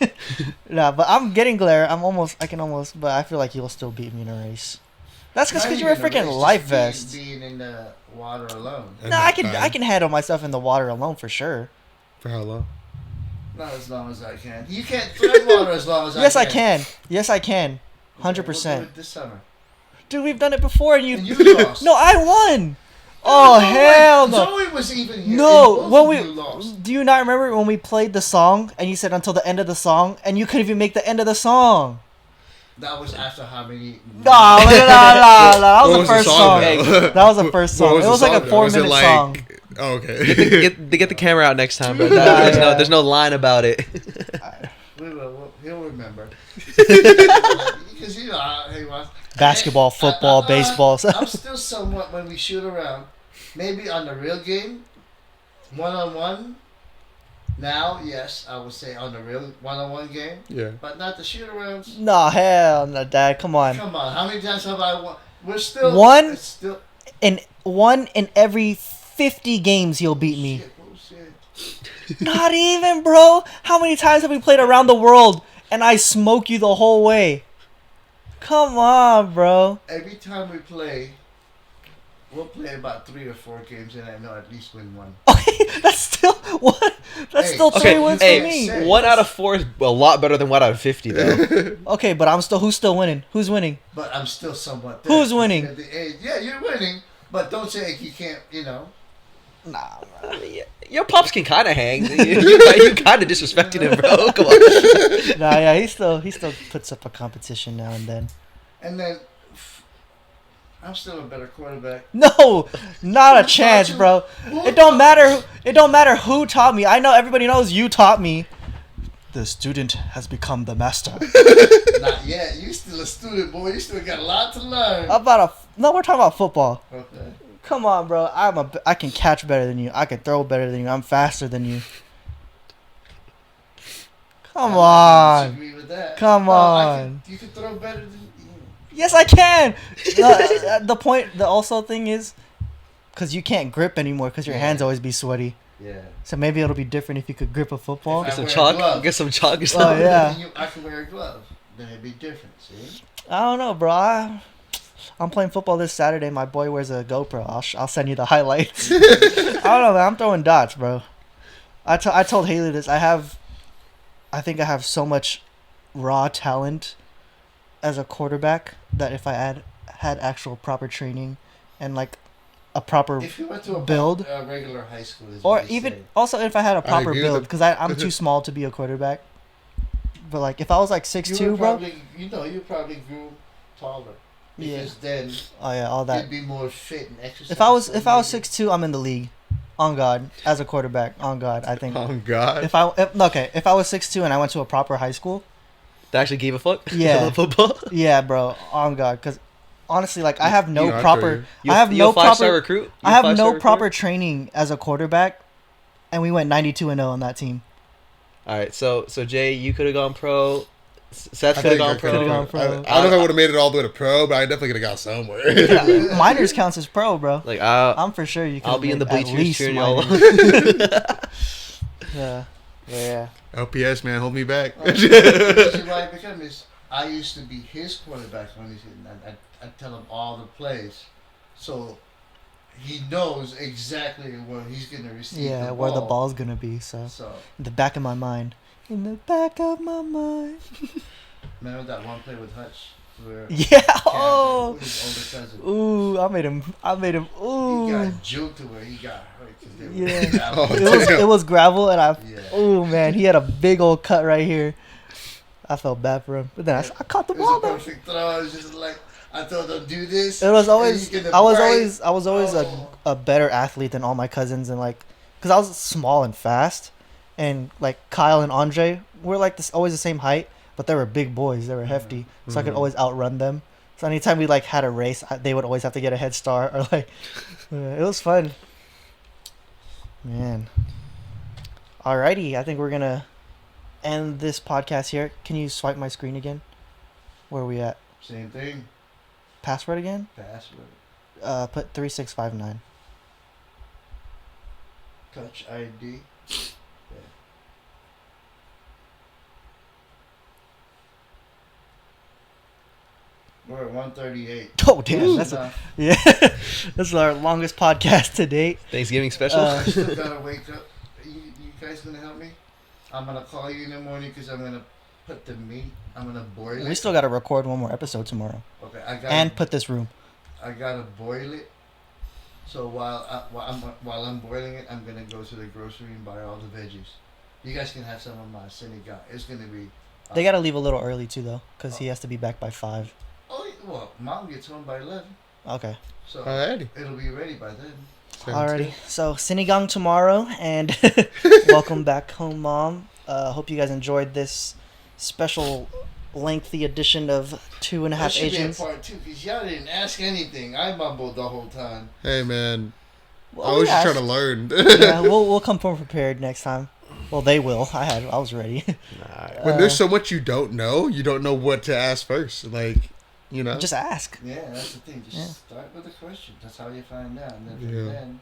Nah, but I'm getting there. I can almost, but I feel like he'll still beat me in a race. That's Not because you're a even freaking race, life just vest. Being in the water alone. And No, that I time. can handle myself in the water alone for sure. For how long? Not as long as I can. You can't tread water as long as Yes, I I can. can. Yes, I can. We'll do 100%. it this summer. Dude, we've done it before, and And you lost. No, I won. Oh hell no! Zoe was even here. No, and when both we of you lost. do you not remember when we played the song and you said until the end of the song and you couldn't even make the end of the song? That was after how many? Nah, that What was the was first the song. though? That was the first What song. It the was like a though? Was it 4-minute song. Oh, okay. Get the camera out next time, bro. Yeah. There's no line about it. We will. He'll remember. Because you know how he was. Basketball, football, baseball. I'm still somewhat when we shoot around. Maybe on the real game, 1-on-1. Now, yes, I would say on the real 1-on-1 game, Yeah. but not the shoot arounds. No, hell no, Dad. Come on. Come on, how many times have I won? We're still One? It's still In every 50 games, he'll beat me. shit, bullshit. Not even, bro. How many times have we played around the world and I smoke you the whole way? Come on, bro. Every time we play, We'll play about 3 or 4 games, and I know at least win one. Okay, that's still what? That's Hey, still okay, 3 wins hey, for me. say- 1 out of 4 is a lot better than 1 out of 50, though. Okay, but who's still winning? Who's winning? But I'm still somewhat there. Who's winning? At the age. Yeah, you're winning, but don't say you can't, Nah, I mean, your pops can kind of hang. You kind of disrespecting him, bro. Come on. nah, yeah, he still puts up a competition now and then. And then I'm still a better quarterback. No, not a Who chance, taught you? bro. Who It don't matter. It don't matter who taught me. I know everybody knows you taught me. The student has become the master. Not yet. You still a student, boy. You still got a lot to learn. No, we're talking about football. Okay. Come on, bro. I can catch better than you. I can throw better than you. I'm faster than you. Come I'm not on. gonna disagree with that. Come No, on. you can throw better than you. Yes, I can. The also thing is, because you can't grip anymore because your hands always be sweaty. Yeah. So maybe it'll be different if you could grip a football. If Get some wear chalk. gloves. Get some chalk or Oh, something. yeah. I can wear a glove. Then it'd be different, see? I don't know, bro. I'm playing football this Saturday. My boy wears a GoPro. I'll send you the highlights. I don't know, man. I'm throwing dots, bro. I told Haley this. I think I have so much raw talent as a quarterback that if I had actual proper training and like a proper If you went to a build, regular high school, is or what they even say. also if I had a proper agree with build, it. because I'm too small to be a quarterback. But like if I was like 6'2", you would bro. probably, you probably grew taller. Yeah. Because then Oh yeah, all that. you'd be more fit and exercise. If I was so 6'2", I'm in the league. On God, as a quarterback. On God, I think. Oh God. If I was 6'2" and I went to a proper high school, They actually gave a fuck. Yeah. About football. yeah, bro. On God, because honestly, like I have no You know, I proper. You, I have you no a 5-star proper. recruit. You I a have 5-star no proper recruit? training as a quarterback, and we went 92-0 on that team. All right, so Jay, you could have gone pro. Seth I could have think gone I pro. Coulda gone I pro. don't know if I would have made it all the way to pro, but I definitely could have got somewhere. Yeah, minors counts as pro, bro. Like I'm for sure you can. I'll be in the at bleachers least cheering y'all minors. on. Yeah, yeah. LPS, man, hold me back. See why I become is I used to be his quarterback when he's and I tell him all the plays, so he knows exactly where he's gonna receive. Yeah, the where the ball. ball's gonna be. So So in the back of my mind. In the back of my mind. remember that one play with Hutch where Yeah. Cam, Oh. his older cousin. Ooh, I made him. He Ooh. got juked to where he got hurt because they were Yeah. gravel. Oh, It was gravel, and Yeah. ooh man, he had a big old cut right here. I felt bad for him, but then I caught the It was ball a though. perfect throw. It was just like I told him do this. It was and always. he's gonna I was bite. always Oh. a better athlete than all my cousins, and like, cause I was small and fast, and like Kyle and Andre were like this always the same height, but they were big boys. They were hefty, so I could always outrun them. So anytime we like had a race, they would always have to get a head start or like. It was fun. Man. Alrighty, I think we're gonna end this podcast here. Can you swipe my screen again? Where are we at? Same thing. Password again? Password. Put 3659. Touch ID. We're at 138. Oh damn, That's that's enough. yeah. This is our longest podcast to date. Thanksgiving special. I still gotta wake up. You guys gonna help me? I'm gonna call you in the morning because I'm gonna put the meat. I'm gonna boil it. We still got to record one more episode tomorrow Okay, I got and put this room. I gotta boil it. So while I'm boiling it, I'm gonna go to the grocery and buy all the veggies. You guys can have some of my Senegal. It's gonna be. They got to leave a little early too though, cause he has to be back by 5. Oh well, Mom gets home by 11, Okay. so Alrighty. it'll be ready by then. Alrighty. So Sinigang tomorrow, and welcome back home, Mom. Hope you guys enjoyed this special, lengthy edition of 2.5 That should Asians. be a part 2 because y'all didn't ask anything. I mumbled the whole time. Hey, man. Well, I was we just trying asked. to learn. Yeah, we'll come more prepared next time. Well, they will. I was ready. When there's so much you don't know what to ask first. Like, you know. Just ask. Yeah, that's the thing. Just Yeah. start with a question. That's how you find out. And then from Yeah. then,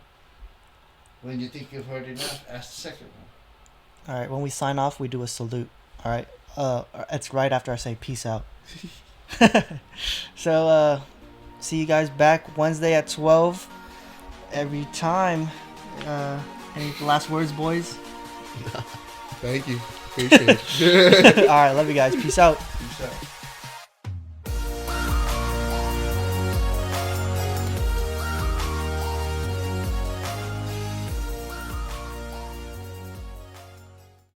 when you think you've heard enough, ask the second one. All right. When we sign off, we do a salute. All right. It's right after I say peace out. So, see you guys back Wednesday at 12. Every time. Any last words, boys? Thank you. Appreciate it. All right, love you guys. Peace out. Peace out.